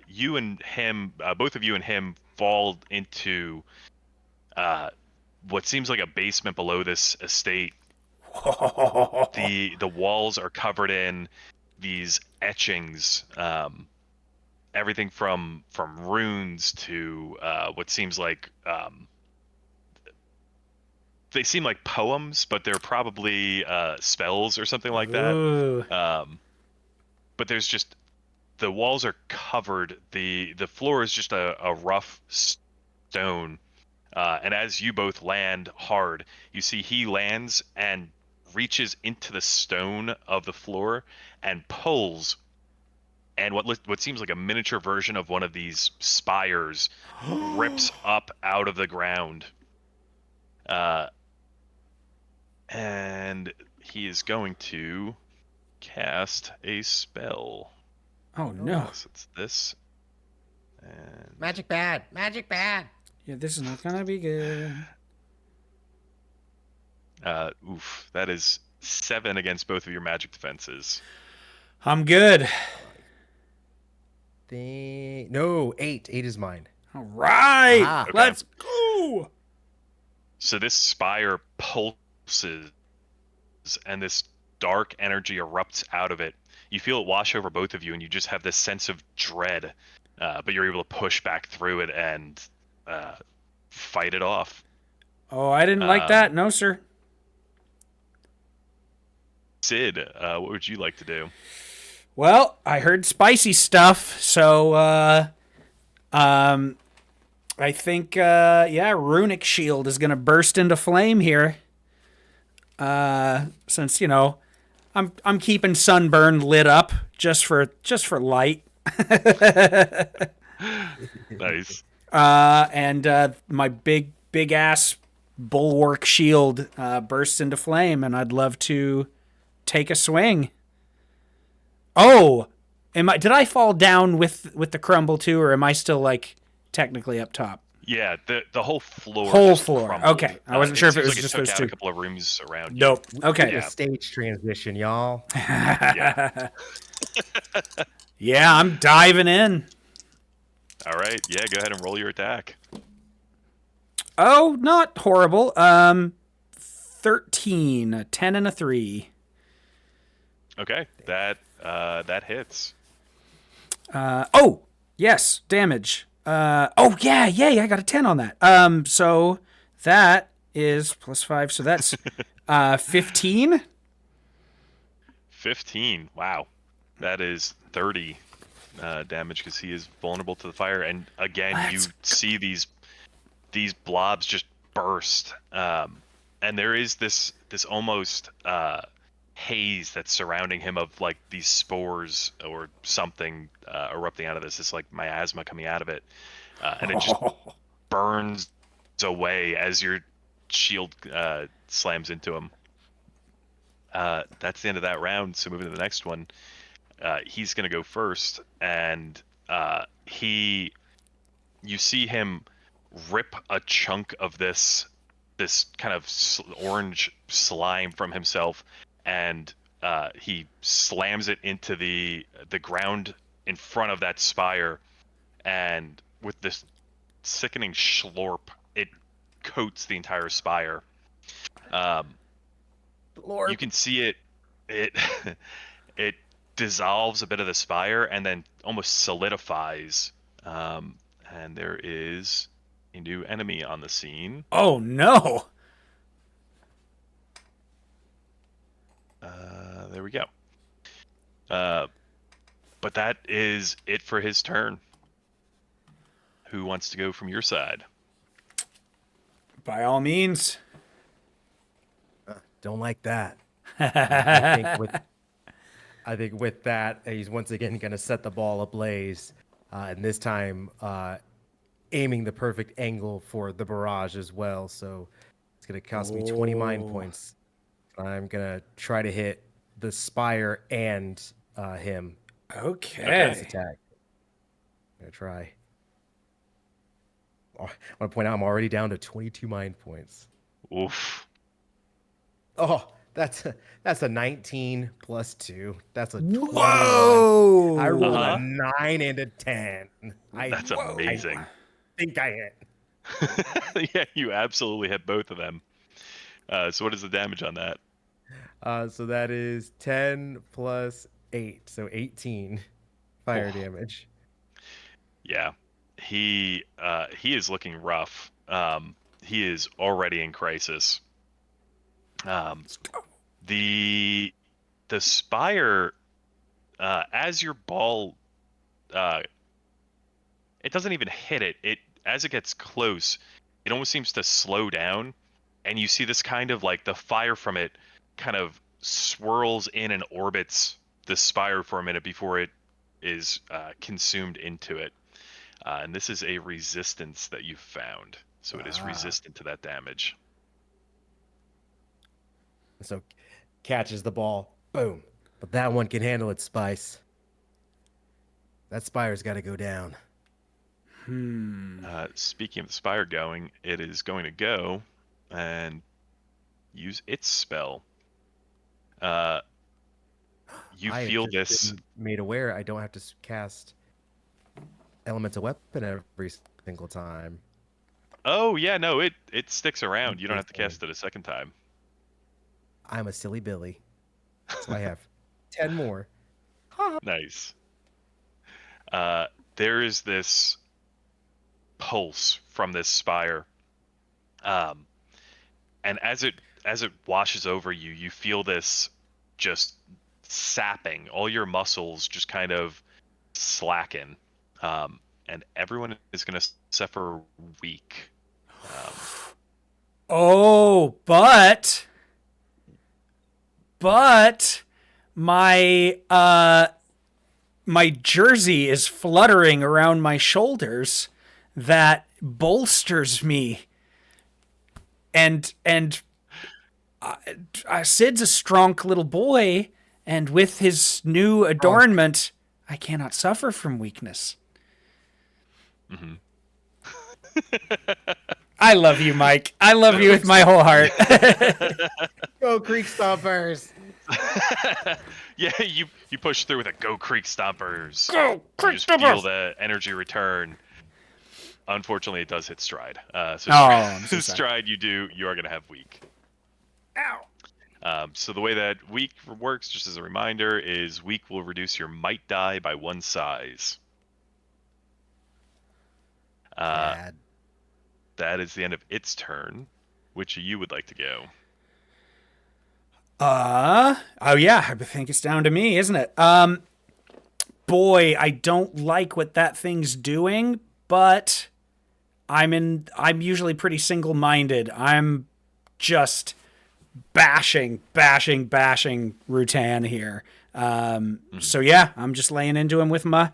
You and him, both of you and him, fall into what seems like a basement below this estate. The walls are covered in these etchings, everything from runes to what seems like they seem like poems, but they're probably spells or something like that. Ooh. But there's just the walls are covered. The floor is just a rough stone. And as you both land hard, you see he lands and reaches into the stone of the floor and pulls. And what seems like a miniature version of one of these spires rips up out of the ground. And he is going to cast a spell. Oh no. So it's this. And Magic bad. Yeah, this is not gonna be good. oof, that is 7 against both of your magic defenses. I'm good. No, 8. 8 is mine. All right. Ah. Okay. Let's go. So this spire pulses, and this dark energy erupts out of it. You feel it wash over both of you, and you just have this sense of dread. But you're able to push back through it and fight it off. Oh, I didn't like that. No, sir. Sid, what would you like to do? Well, I heard spicy stuff, so I think, Runic Shield is going to burst into flame here. Since, I'm keeping Sunburn lit up just for light. Nice. And my big ass bulwark shield bursts into flame, and I'd love to take a swing. Oh, did I fall down with the crumble too, or am I still like technically up top? Yeah, the whole floor. Whole just floor. crumbled. Okay, I wasn't sure if it seems was like just took those out two. a couple of rooms around you. Nope. Okay. A stage transition, y'all. Yeah. Yeah, I'm diving in. All right. Yeah, go ahead and roll your attack. Oh, not horrible. 13, a 10 and a 3. Okay, that hits. Oh, yes, damage. Yeah, I got a 10 on that. So that is +5, so that's 15. 15. Wow, that is 30 damage because he is vulnerable to the fire. And again, you see these blobs just burst, and there is this almost haze that's surrounding him of like these spores or something erupting out of this. It's like miasma coming out of it, and it just burns away as your shield slams into him. That's the end of that round. So moving to the next one, he's gonna go first, and you see him rip a chunk of this kind of orange slime from himself, and he slams it into the ground in front of that spire, and with this sickening schlorp, it coats the entire spire. Lord. You can see it it dissolves a bit of the spire and then almost solidifies, and there is a new enemy on the scene. Oh no. There we go. But that is it for his turn. Who wants to go from your side? By all means. Don't like that. I think with that, he's once again going to set the ball ablaze, and this time aiming the perfect angle for the barrage as well. So it's going to cost me 20 mind points. I'm going to try to hit the spire and him. Okay. This attack. I'm going to try. I want to point out I'm already down to 22 mind points. Oof. Oh, that's a 19 plus 2. That's a 21. Whoa! I rolled a 9 and a 10. That's amazing. I think I hit. Yeah, you absolutely hit both of them. So what is the damage on that? So that is 10 plus 8, so 18 fire damage. Yeah, he is looking rough. He is already in crisis. The spire, as your ball, it doesn't even hit it. As it gets close, it almost seems to slow down, and you see this kind of like the fire from it kind of swirls in and orbits the spire for a minute before it is consumed into it. And this is a resistance that you've found, so it is resistant to that damage. So catches the ball, boom. But that one can handle its spice. That spire's got to go down. Speaking of the spire going, it is going to go and use its spell. You feel this made aware I don't have to cast elemental weapon every single time. Oh yeah, no, it sticks around. You don't have to cast it a second time. I'm a silly Billy. So I have 10 more. Nice. There is this pulse from this spire. And as it washes over you, you feel this just sapping. All your muscles just kind of slacken. And everyone is going to suffer weak. Oh, but my my jersey is fluttering around my shoulders that bolsters me. And Sid's a strong little boy, and with his new adornment, I cannot suffer from weakness. Mm-hmm. I love you, Mike. I love you with my whole heart. Go Creek Stompers! Yeah, you push through with a Go Creek Stompers. Go Creek You just feel Stompers! the energy return. Unfortunately, it does hit stride. So I'm so sorry. stride, you are going to have weak. Ow. So the way that weak works, just as a reminder, is weak will reduce your might die by 1 size. Bad. That is the end of its turn. Which of you would like to go? Oh yeah, I think it's down to me, isn't it? Boy, I don't like what that thing's doing, but I'm usually pretty single-minded. I'm just bashing Rutan here. So yeah, I'm just laying into him with my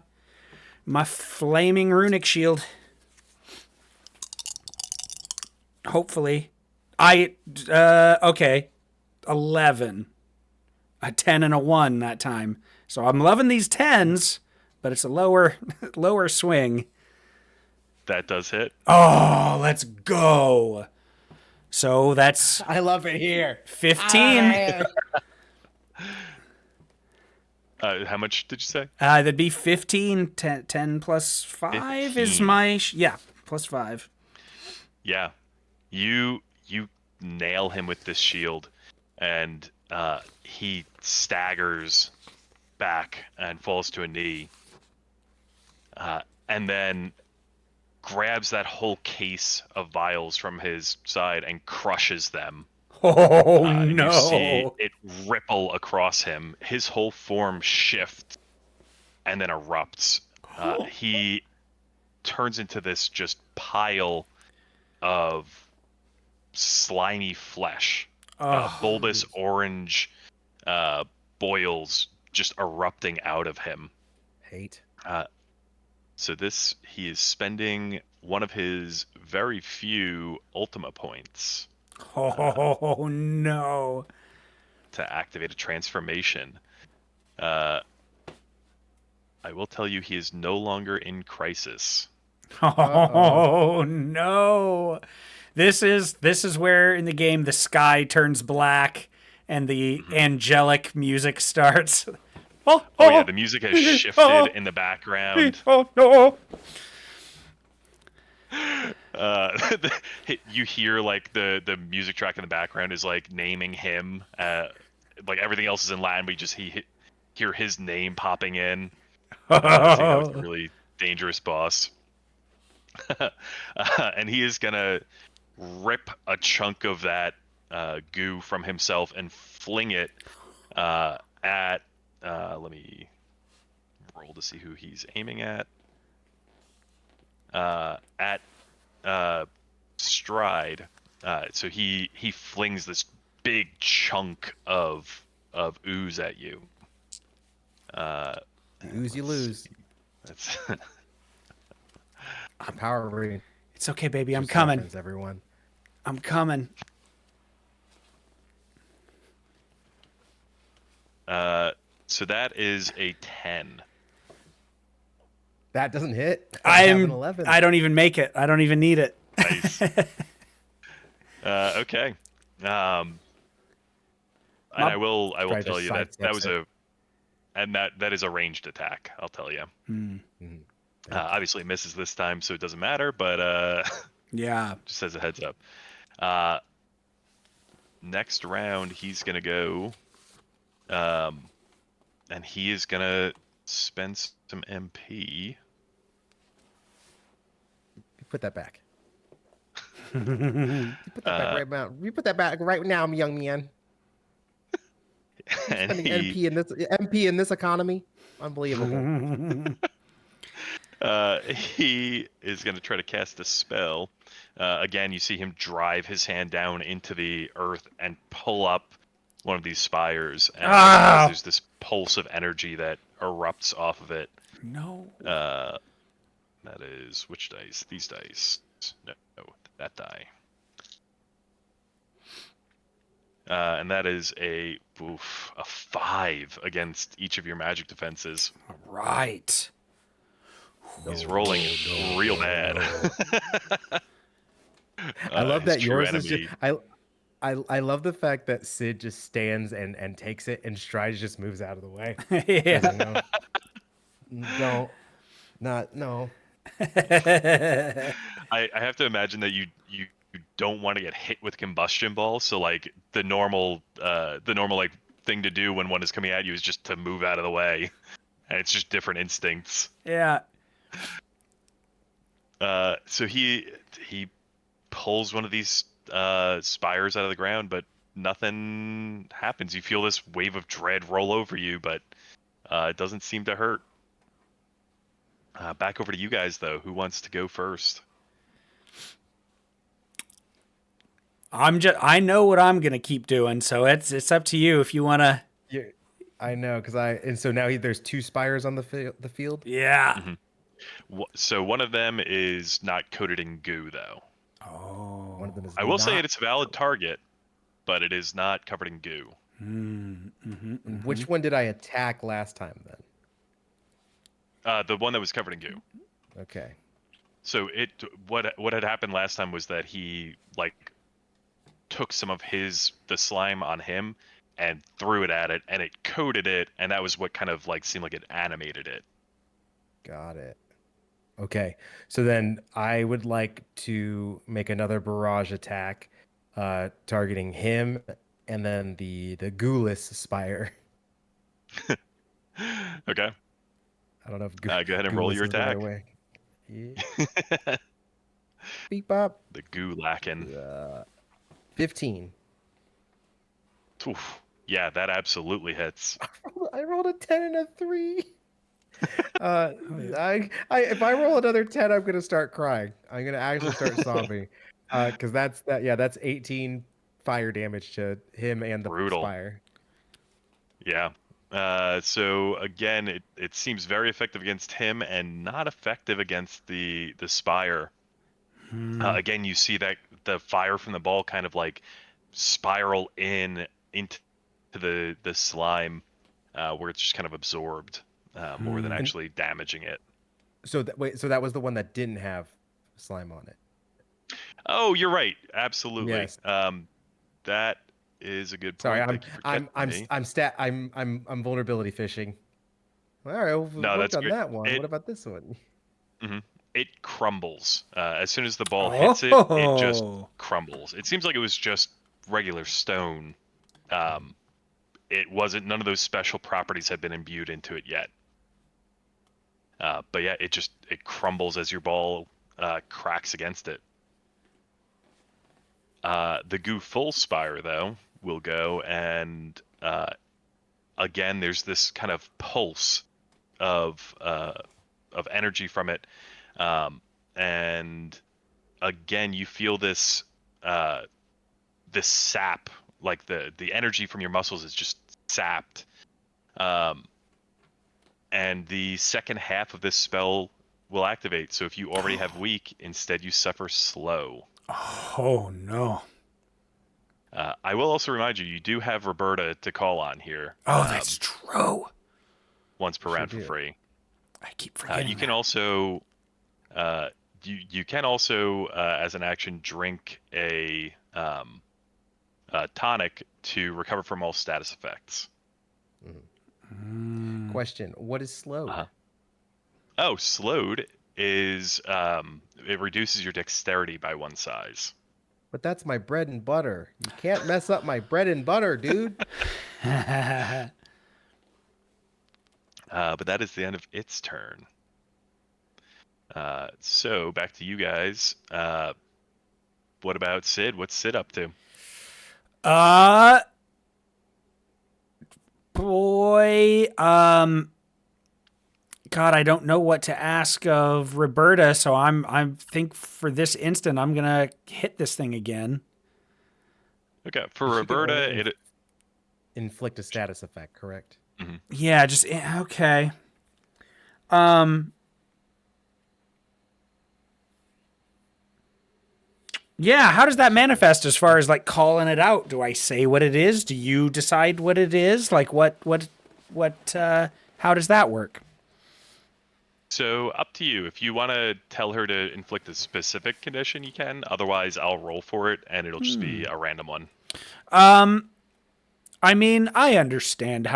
flaming runic shield. Hopefully. Okay. 11. A 10 and a 1 that time. So I'm loving these 10s, but it's a lower swing. That does hit. Oh, let's go. So that's I love it here. 15. How much did you say? That'd be 15. 10 plus 5 is 15. my... yeah, plus 5. Yeah. You nail him with this shield, and he staggers back and falls to a knee, and then grabs that whole case of vials from his side and crushes them. Oh, And no. you see it ripple across him. His whole form shifts and then erupts. He turns into this just pile of slimy flesh. Bulbous orange boils just erupting out of him. Hate. So he is spending one of his very few Ultima points Oh, no. to activate a transformation. I will tell you he is no longer in crisis. Oh, no. This is where in the game the sky turns black and the angelic music starts. Oh yeah, the music has shifted in the background. Oh, no. You hear like the music track in the background is like naming him. Like everything else is in Latin, but you just hear his name popping in. So that was a really dangerous boss. And he is gonna rip a chunk of that goo from himself and fling it at. Let me roll to see who he's aiming at. At Stride. So he flings this big chunk of ooze at you. Ooze, you lose. That's The power ring. It's okay, baby. I'm coming. Happens, everyone. I'm coming. So that is a 10. That doesn't hit. I have an 11. I don't even make it. I don't even need it. Nice. Okay. And I will tell you that was that is a ranged attack. I'll tell you. Obviously it misses this time, so it doesn't matter. But yeah, just as a heads up. Next round he's gonna go, and he is gonna spend some MP. Put that back. You put that back right now. You put that back right now, young man. And Spending MP in this economy, unbelievable. He is going to try to cast a spell. Again, you see him drive his hand down into the earth and pull up one of these spires. And what he does, there's this pulse of energy that erupts off of it. No. That is which dice? These dice. No, that die. And that is a 5 against each of your magic defenses. All right. He's rolling real bad. I love his that true yours is enemy. just. I love the fact that Sid just stands and takes it, and Strides just moves out of the way. Yeah. No, no. I have to imagine that you don't want to get hit with combustion balls, so like the normal like thing to do when one is coming at you is just to move out of the way, and it's just different instincts. Yeah. So he pulls one of these spires out of the ground, but nothing happens. You feel this wave of dread roll over you, but it doesn't seem to hurt. Back over to you guys, though. Who wants to go first? I know what I'm gonna keep doing, so it's up to you if you wanna. Yeah, I know, and so now there's 2 spires on the field. Yeah. Mm-hmm. So one of them is not coated in goo, though. Oh. One of them is. I will say it's a valid target, but it is not covered in goo. Which one did I attack last time then? The one that was covered in goo. Okay. So what had happened last time was that he like took some of the slime on him and threw it at it, and it coated it, and that was what kind of like seemed like it animated it. Got it. Okay. So then I would like to make another barrage attack, targeting him and then the Ghoulish spire. Okay. I don't know if Go ahead and roll Ghoulish your is the right attack. way. Yeah. Beep bop. The goo lacking. 15. Oof. Yeah, that absolutely hits. I rolled a 10 and a 3. If I roll another 10, I'm gonna start crying. I'm gonna actually start sobbing. Because that's 18 fire damage to him and the Brutal. spire. Yeah. So again, it seems very effective against him and not effective against the spire. Again, you see that the fire from the ball kind of like spiral into the slime, where it's just kind of absorbed more than actually damaging it. So that was the one that didn't have slime on it. Oh, you're right. Absolutely. Yes. That is a good point. Sorry, Thank you for catching me. I'm vulnerability fishing. All right, well, No, that's on good. that one. What about this one? Mm-hmm. It crumbles. As soon as the ball hits it, it just crumbles. It seems like it was just regular stone. It wasn't. None of those special properties had been imbued into it yet. But yeah, it crumbles as your ball cracks against it. The goo full spire though will go, and again there's this kind of pulse of energy from it, and again you feel this this sap, like the energy from your muscles is just sapped, and the second half of this spell will activate. So if you already have weak, instead you suffer slow. Oh no. I will also remind you do have Roberta to call on here. Oh, that's true. Once per round for free. I keep forgetting. You can also you can also as an action drink a tonic to recover from all status effects. Question: what is slowed? Oh, slowed is it reduces your dexterity by 1 size. But that's my bread and butter. You can't mess up my bread and butter, dude. But that is the end of its turn. So back to you guys. What about Sid? What's Sid up to? Boy, God, I don't know what to ask of Roberta, so I think for this instant I'm gonna hit this thing again. Okay, for She can Roberta, only it. inflict a status effect, correct? Mhm. Yeah, just okay. Um. Yeah, how does that manifest as far as like calling it out? Do I say what it is? Do you decide what it is? Like how does that work? So up to you. If you want to tell her to inflict a specific condition, you can. Otherwise, I'll roll for it, and it'll just be a random one. I mean, I understand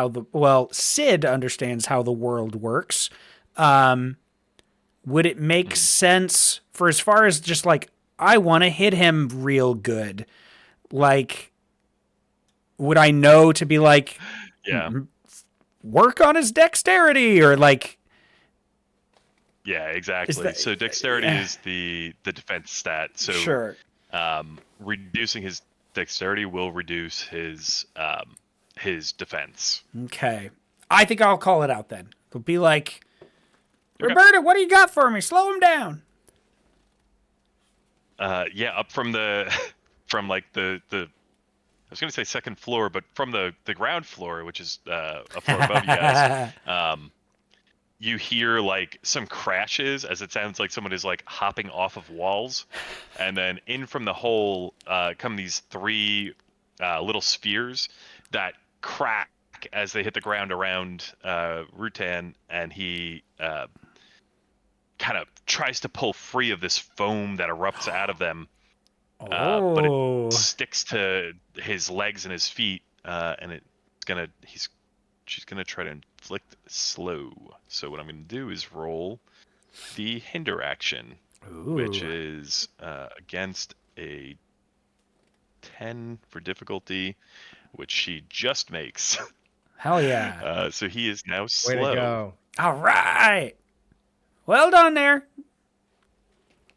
Sid understands how the world works. Would it make sense for as far as just like I want to hit him real good? Like, would I know to be like Yeah. work on his dexterity or like? Yeah, Is exactly. that So dexterity is the defense stat. So sure? reducing his dexterity will reduce his defense. Okay, I think I'll call it out then. It'll be like, Okay. Roberta, what do you got for me? Slow him down. Yeah, up from the from like the I was gonna say second floor, but from the ground floor, which is a floor above you guys. You hear like some crashes as it sounds like someone is like hopping off of walls, and then in from the hole come these three little spheres that crack as they hit the ground around Rutan, and he kind of tries to pull free of this foam that erupts out of them, but it Oh, sticks to his legs and his feet, and she's gonna try to inflict slow. So what I'm gonna do is roll the hinder action, which ooh, is against a 10 for difficulty, which she just makes. hell yeah! So he is now Way to slow. go. All right, well done there.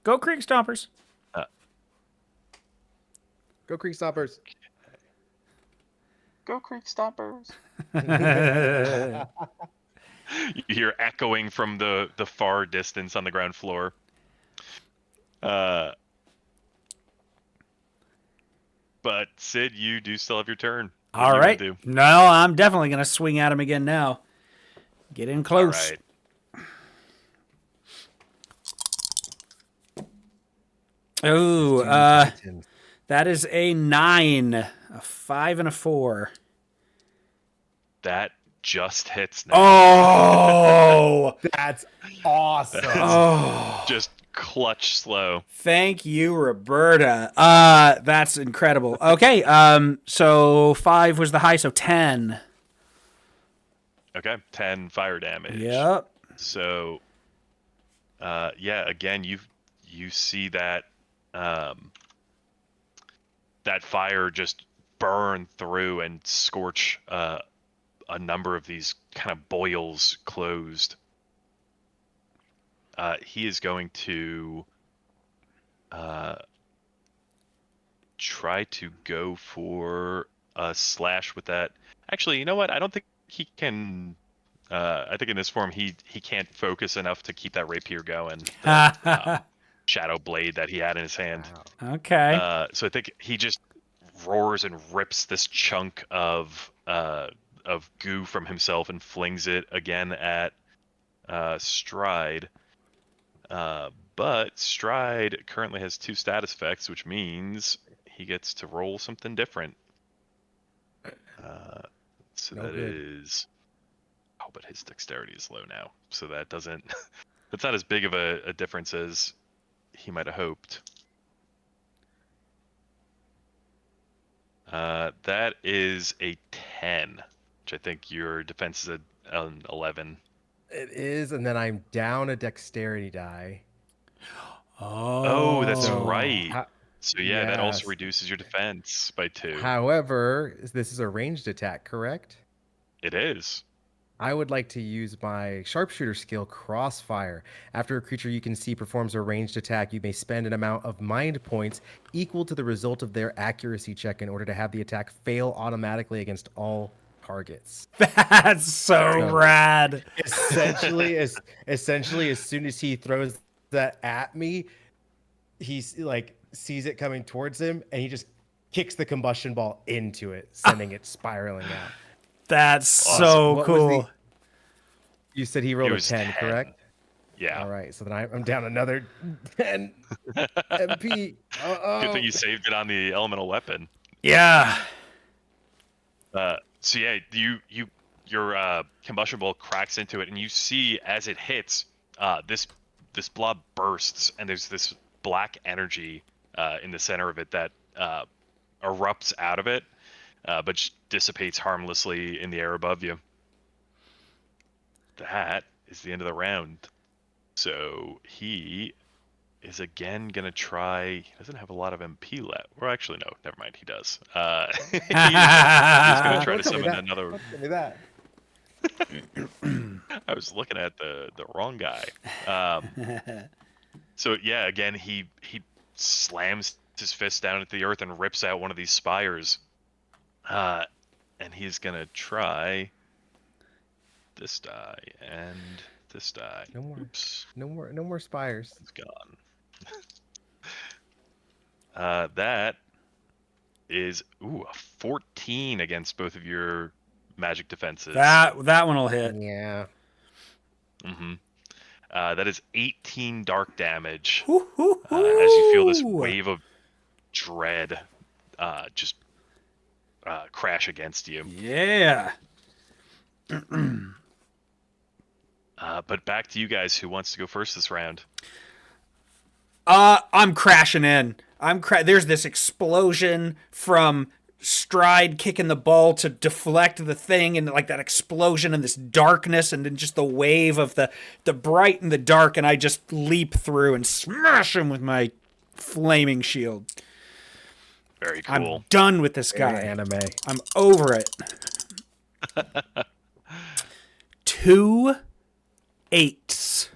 Go Creek Stompers. Go Creek Stompers. Go Creek Stompers. You hear echoing from the far distance on the ground floor. But Sid, you do still have your turn. What All are you right. gonna do? No, I'm definitely gonna swing at him again now. Get in All close. right. Ooh, Titans. that is a 9, a 5, and a 4. That just hits now. Oh, That's awesome. oh! Just clutch slow. Thank you, Roberta. That's incredible. Okay, so 5 was the high, so 10. Okay, 10 fire damage. Yep. So, yeah, again, you see that that fire just burn through and scorch a number of these kind of boils closed. He is going to try to go for a slash with that. Actually, you know what? I don't think he can. I think in this form he can't focus enough to keep that rapier going. The, shadow blade that he had in his hand. Wow. Okay. So I think he just roars and rips this chunk of goo from himself and flings it again at Stride. But Stride currently has 2 status effects, which means he gets to roll something different. So No that good. is. Oh, but his dexterity is low now, so that doesn't. That's not as big of a difference as he might have hoped. That is a 10, which I think your defense is an 11. It is, and then I'm down a dexterity die. Oh, that's Oh. right. ho- So yeah, that also yes. reduces your defense by 2. However, this is a ranged attack, correct? It is. I would like to use my sharpshooter skill, Crossfire. After a creature you can see performs a ranged attack, you may spend an amount of mind points equal to the result of their accuracy check in order to have the attack fail automatically against all targets. That's so No. rad. Essentially, as soon as he throws that at me, he's like sees it coming towards him, and he just kicks the combustion ball into it, sending it spiraling out. That's Awesome. so What was cool. You said he rolled It a was 10, correct? Yeah. All right, so then I'm down another 10 MP. Good thing you saved it on the elemental weapon. Yeah. So yeah, your combustion bolt cracks into it, and you see as it hits, this blob bursts, and there's this black energy in the center of it that erupts out of it, but just dissipates harmlessly in the air above you. That is the end of the round. So he is again gonna try. He doesn't have a lot of MP left. Well, actually, no, never mind. He does. He's gonna try to Don't tell me summon that. another. Don't tell me that. I was looking at the wrong guy. So yeah, again, he slams his fist down at the earth and rips out one of these spires. And he's gonna try this die and this die. No more. Oops, No more spires. it's gone. That is a 14 against both of your magic defenses. That one will hit. Yeah. Mm-hmm. That is 18 dark damage. Hoo, hoo, As you feel this hoo. wave of dread just crash against you. Yeah. But back to you guys. Who wants to go first this round? I'm crashing in. There's this explosion from Stride kicking the ball to deflect the thing, and like that explosion and this darkness, and then just the wave of the bright and the dark, and I just leap through and smash him with my flaming shield. Very cool. I'm done with this Very guy. anime. I'm over it. 2 8s.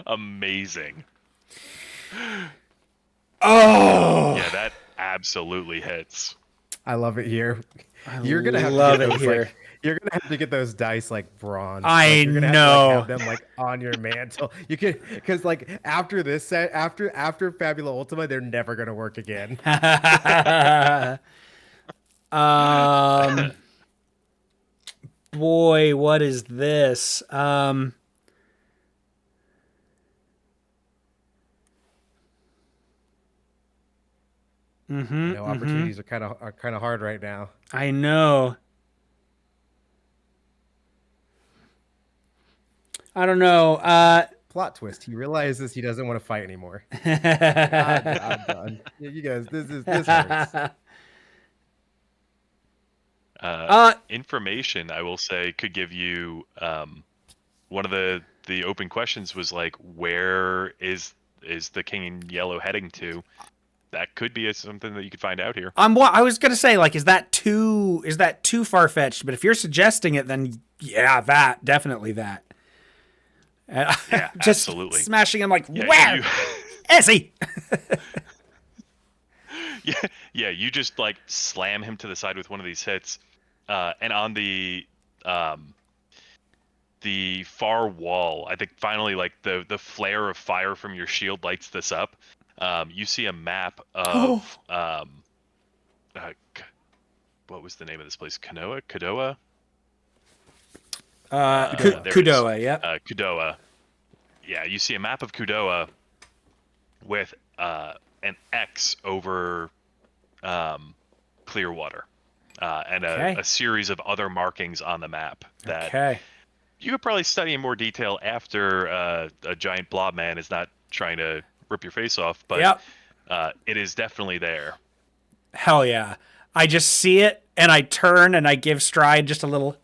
Amazing. Oh, Yeah, that absolutely hits. I love it here. You're gonna have love to it get those, here. Like, you're gonna have to get those dice like bronze. I Like, you're gonna know. have to, like, have them like on your mantle. You can, because like after this set, after Fabula Ultima, they're never gonna work again. Boy, what is this? Opportunities are kind of hard right now. I know. I don't know. Plot twist: he realizes he doesn't want to fight anymore. I'm done. Yeah, you guys, this hurts. Information, I will say, could give you one of the open questions was like, where is the King in Yellow heading to? That could be something that you could find out here. I was gonna say, like, is that too far fetched? But if you're suggesting it, then yeah, definitely that. Yeah, just absolutely. smashing him like, Yeah, where is he? Yeah, you just like slam him to the side with one of these hits, and on the far wall, I think finally like the flare of fire from your shield lights this up. You see a map of what was the name of this place? Kadoa? Kudoa, yep. Kudoa. Yeah, you see a map of Kudoa with an X over Clearwater, and a series of other markings on the map that you could probably study in more detail after a giant blob man is not trying to rip your face off, but it is definitely there. Hell yeah. I just see it, and I turn, and I give Stride just a little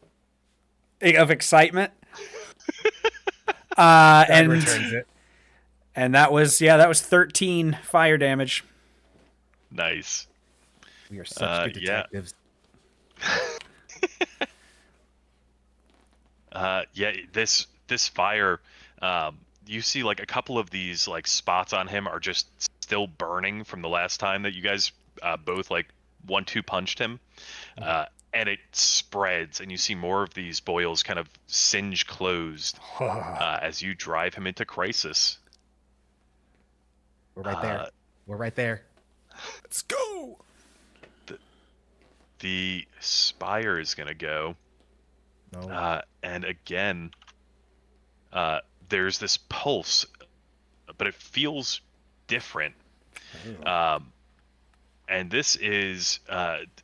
of excitement. And Returns it. And that was 13 fire damage. Nice. We are such good detectives. This fire, you see like a couple of these like spots on him are just still burning from the last time that you guys both like 1-2 punched him, and it spreads, and you see more of these boils kind of singe closed as you drive him into crisis. We're right there. We're right there. Let's go. The Spire is going to go. No. And again, there's this pulse, but it feels different. And this is,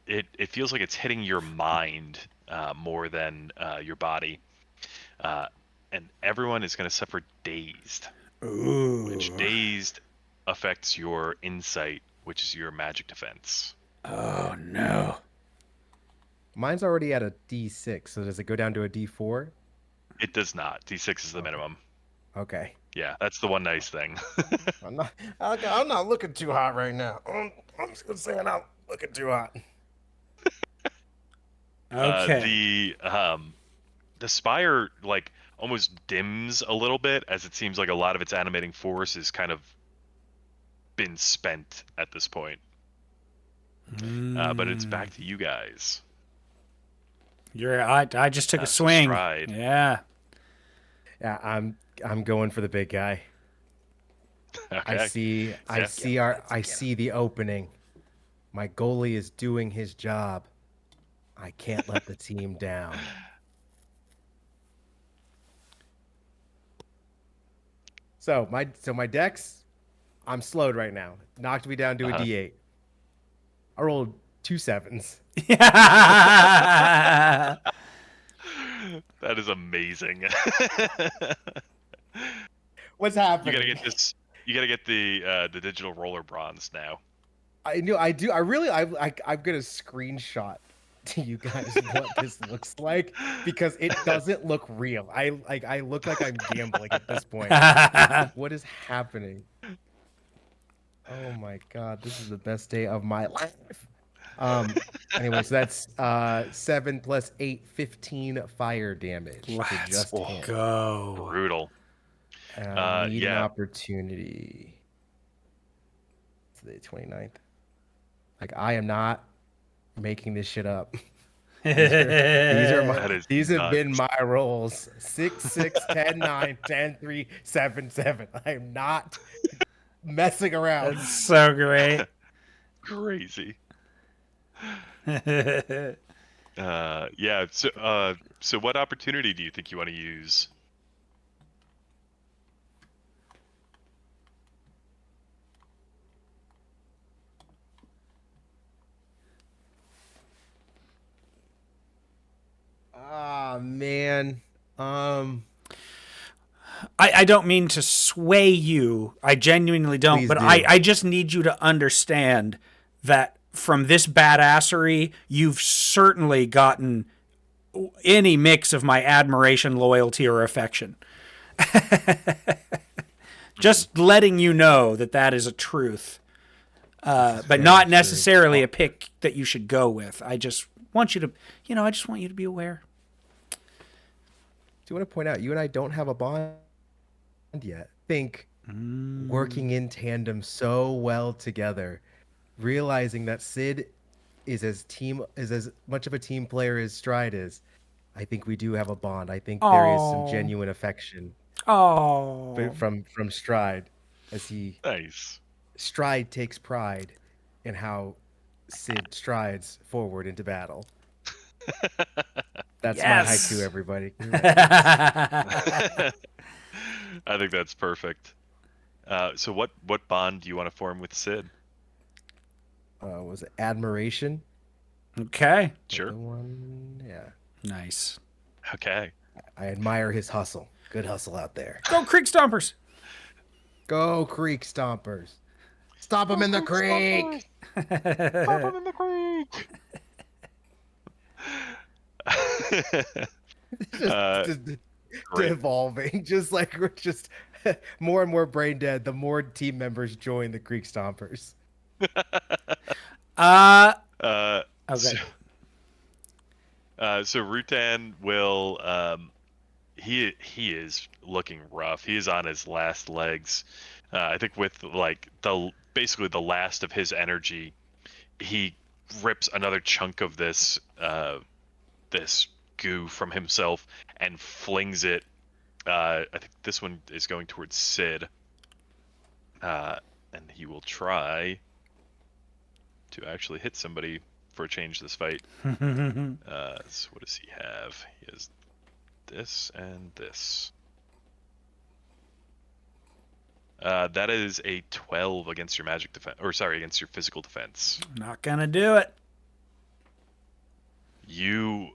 it feels like it's hitting your mind more than your body. And everyone is going to suffer dazed. Ooh. Which dazed affects your insight, which is your magic defense. Oh, no. Mine's already at a D6, so does it go down to a D4? It does not. D6 is the minimum. Okay. Yeah, that's the one nice thing. I'm not looking too hot right now. I'm just gonna say I'm not looking too hot. Okay. The Spire like almost dims a little bit, as it seems like a lot of its animating force is kind of been spent at this point. But it's back to you guys. I just took a swing. Stride. Yeah. Yeah, I'm going for the big guy. Okay. I see the opening. My goalie is doing his job. I can't let the team down. So my dex, I'm slowed right now. Knocked me down to a D8. I rolled 2 7s. That is amazing. What's happening? You gotta get this. You gotta get the digital roller bronze now. I do. I'm gonna screenshot to you guys what this looks like, because it doesn't look real. I look like I'm gambling at this point. What is happening? Oh my god, this is the best day of my life. Anyway, so that's 7 + 8, 15 fire damage. Let's to just go. Brutal. Need an Yeah. opportunity. It's the 29th. Like, I am not making this shit up. These have been my rolls. 6 6 10 9 10 3 7 7. I am not messing around. That's so great. Crazy. Yeah. So what opportunity do you think you want to use? Ah, man. I don't mean to sway you. I genuinely don't. Please But do. I just need you to understand that from this badassery, you've certainly gotten any mix of my admiration, loyalty, or affection. Just letting you know that that is a truth. But not necessarily a pick that you should go with. I just want you to, I just want you to be aware. Do you want to point out, you and I don't have a bond yet. Think working in tandem so well together, realizing that Sid is as much of a team player as Stride is. I think we do have a bond. I think there is some genuine affection from Stride, as Nice. Stride takes pride in how Sid strides forward into battle. That's my haiku, everybody. I think that's perfect. So what bond do you want to form with Sid? Was it admiration? Okay. Sure. The one, yeah. Nice. Okay. I admire his hustle. Good hustle out there. Go Creek Stompers. Go Creek Stompers. Stomp him in the creek. Stop him in the creek. just devolving. Just like we're just more and more brain dead. The more team members join the Creek Stompers. Okay. So Rutan will he is looking rough. He is on his last legs. I think with like basically the last of his energy, he rips another chunk of this this goo from himself and flings it. I think this one is going towards Sid, and he will try to actually hit somebody for a change this fight. So what does he have? He has this and this. That is a 12 against your magic defense, or sorry, against your physical defense. Not gonna do it. You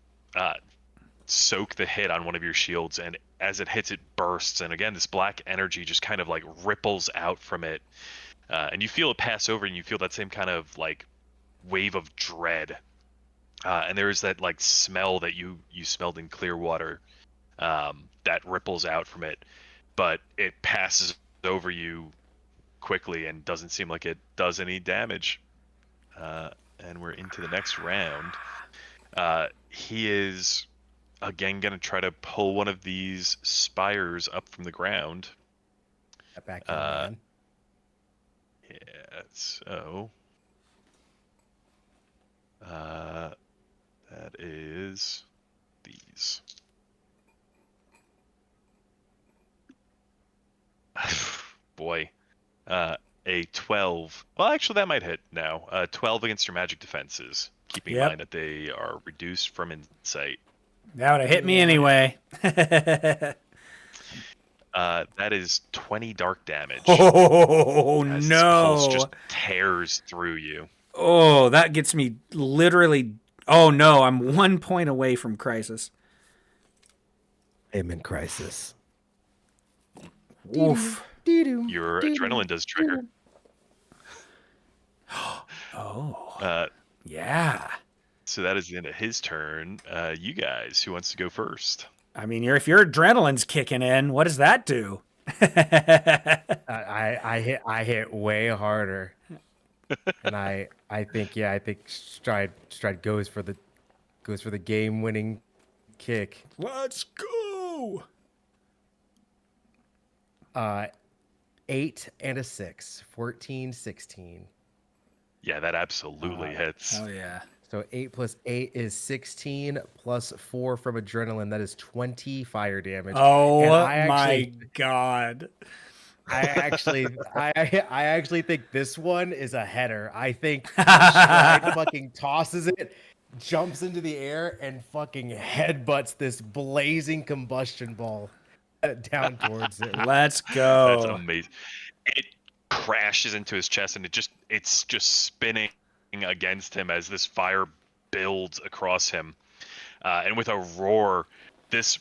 soak the hit on one of your shields, and as it hits, it bursts, and again, this black energy just kind of like ripples out from it, and you feel it pass over, and you feel that same kind of like wave of dread, and there is that like smell that you smelled in Clearwater, that ripples out from it, but it passes over you quickly and doesn't seem like it does any damage. And we're into the next round. He is again going to try to pull one of these spires up from the ground. Back in, man. Yeah, so that is these. Boy, a 12. Well, actually, that might hit now. 12 against your magic defenses, keeping in mind that they are reduced from insight. That would have hit me anyway. That is 20 dark damage. Oh, as no. This pulse just tears through you. Oh, that gets me literally... Oh, no, I'm 1 point away from crisis. I'm in crisis. Oof. Your adrenaline does trigger. Oh. Yeah. So that is the end of his turn. You guys, who wants to go first? I mean, if your adrenaline's kicking in, what does that do? I hit way harder, and I think Stride goes for the game winning kick. Let's go. 8 and a 6, 14, 16. Yeah, that absolutely hits. Oh yeah. So 8 plus 8 is 16 plus 4 from adrenaline. That is 20 fire damage. Oh And my god. I actually think this one is a header. I think Stride fucking tosses it, jumps into the air, and fucking headbutts this blazing combustion ball down towards it. Let's go. That's amazing. It crashes into his chest, and it's just spinning against him as this fire builds across him. And with a roar, this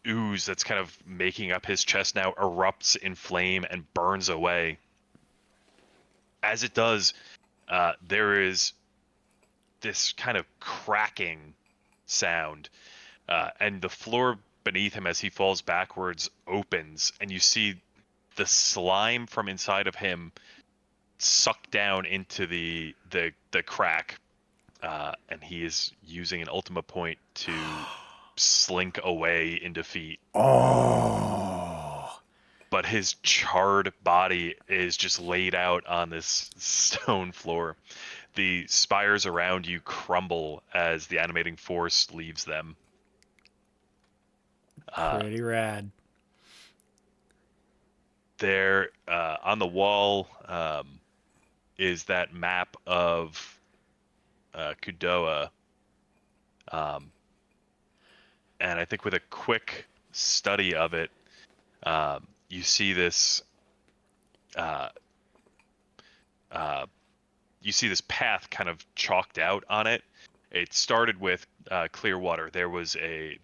ooze that's kind of making up his chest now erupts in flame and burns away. As it does, there is this kind of cracking sound, and the floor beneath him as he falls backwards opens, and you see the slime from inside of him suck down into the crack, and he is using an Ultima point to slink away in defeat. Oh. But his charred body is just laid out on this stone floor. The spires around you crumble as the animating force leaves them. Pretty rad. There, on the wall, is that map of Kudoa. And I think with a quick study of it, you see this path kind of chalked out on it. It started with Clearwater. There's a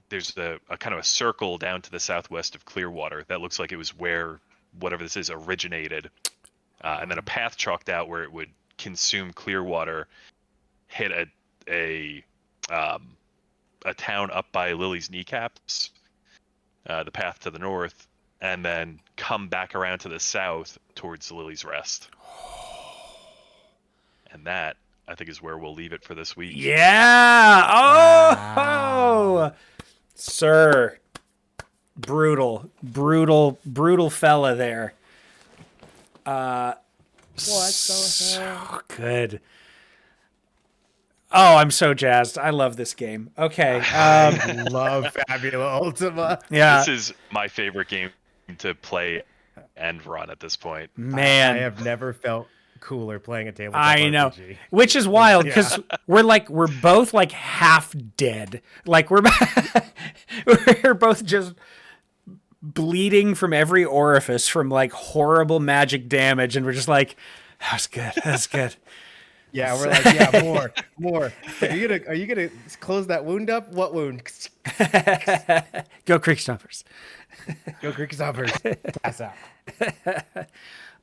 kind of a circle down to the southwest of Clearwater that looks like it was where whatever this is originated, and then a path chalked out where it would consume Clearwater, hit a town up by Lily's kneecaps, the path to the north, and then come back around to the south towards Lily's Rest. And that, I think, is where we'll leave it for this week. Yeah. Oh, Wow. Sir. Brutal fella there. What the hell? So good. Oh, I'm so jazzed. I love this game. Okay. I love Fabula Ultima. Yeah. This is my favorite game to play and run at this point. Man. I have never felt cooler playing a tabletop I know, RPG. which is wild Yeah. because we're both like half dead. Like we're both just bleeding from every orifice from like horrible magic damage, and we're just like, that's good. That's good. Yeah, we're like, yeah, more. Are you gonna close that wound up? What wound? Go Creek Stompers. Go Creek Stompers. Pass out.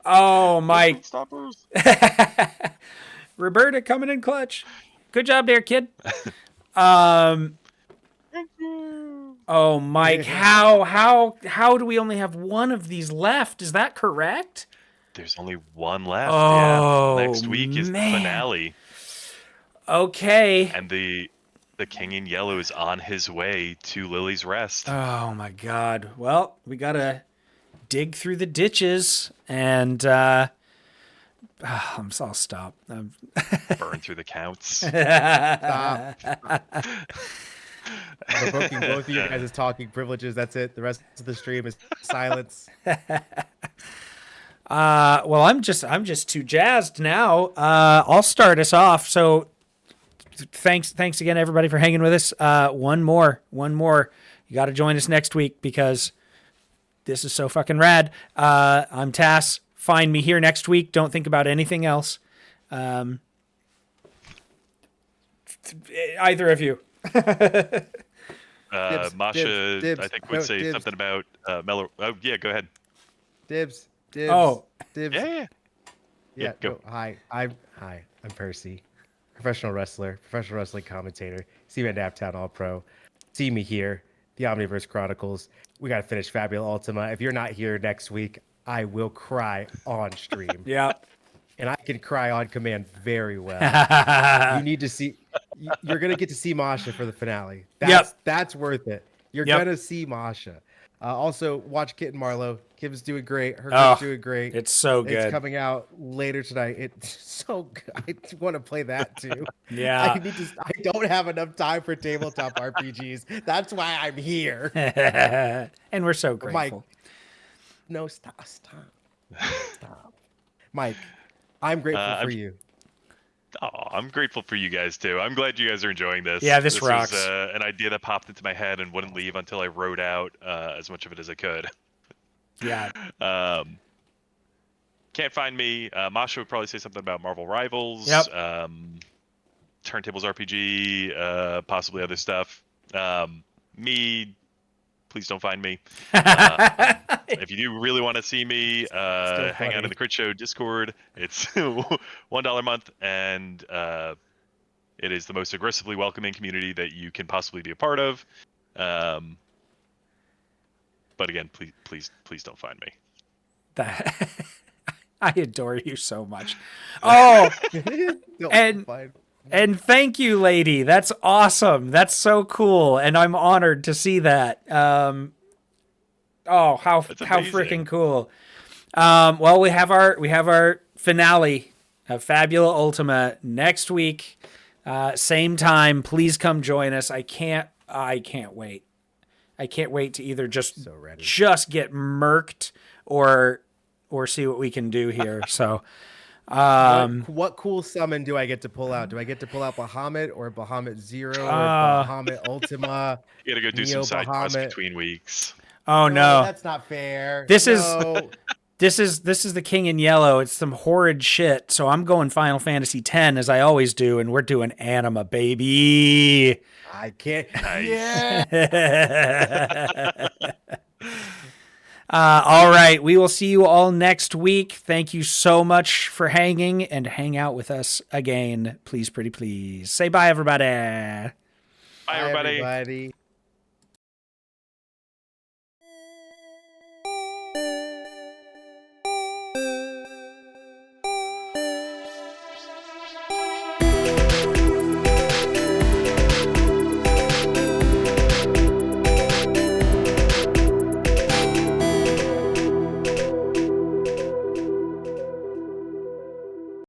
Oh, Mike. Stoppers. Roberta coming in clutch. Good job there, kid. Oh, Mike, how do we only have one of these left? Is that correct? There's only one left. Oh, yeah. Next week is man. the finale, Okay. and the King in Yellow is on his way to Lily's Rest. Oh my God. Well, we gotta dig through the ditches and I'll stop. Burn through the counts. Stop. I'm revoking both of you guys' talking privileges. That's it. The rest of the stream is silence. Well, I'm just too jazzed now. I'll start us off. So thanks again, everybody, for hanging with us. One more. You got to join us next week because this is so fucking rad. I'm Tass. Find me here next week. Don't think about anything else. Either of you. Masha, dibs. I think, would say Dibs. something about Mellow. Oh, yeah, go ahead. Dibs. Oh. Dibs. Yeah. Yeah, go. no, hi. I'm Percy, professional wrestling commentator, C-Man Naptown All-Pro. See me here, the Omniverse Chronicles. We got to finish Fabula Ultima. If you're not here next week, I will cry on stream. Yeah. And I can cry on command very well. You need to see. You're gonna get to see Masha for the finale. That's worth it. You're gonna see Masha. Also, watch Kit and Marlowe. Kim's doing great. Her group's doing great. It's so good. It's coming out later tonight. It's so good. I want to play that too. Yeah. I don't have enough time for tabletop RPGs. That's why I'm here. And we're so grateful. Mike, no, stop. Mike, I'm grateful for you. Oh, I'm grateful for you guys too. I'm glad you guys are enjoying this. Yeah, this rocks. Was, an idea that popped into my head and wouldn't leave until I wrote out as much of it as I could. Yeah. Can't find me. Masha would probably say something about Marvel Rivals. Yep. Turntables RPG, possibly other stuff. Me, please don't find me. If you do really want to see me, hang out in the Crit Show Discord. It's $1 a month, and it is the most aggressively welcoming community that you can possibly be a part of. But again, please don't find me. I adore you so much. Oh, and thank you, lady. That's awesome. That's so cool, and I'm honored to see that. How freaking cool. Well, we have our finale of Fabula Ultima next week, same time. Please come join us. I can't wait. I can't wait to either just get murked or see what we can do here. So, what cool summon do I get to pull out? Do I get to pull out Bahamut or Bahamut Zero or Bahamut Ultima? You gotta go do some side quests between weeks. Oh no, that's not fair. This is the King in Yellow. It's some horrid shit. So I'm going Final Fantasy X as I always do, and we're doing Anima, baby. I can't. Nice. Yeah. All right. We will see you all next week. Thank you so much for hanging and hang out with us again. Please, pretty please. Say bye, everybody. Bye, everybody.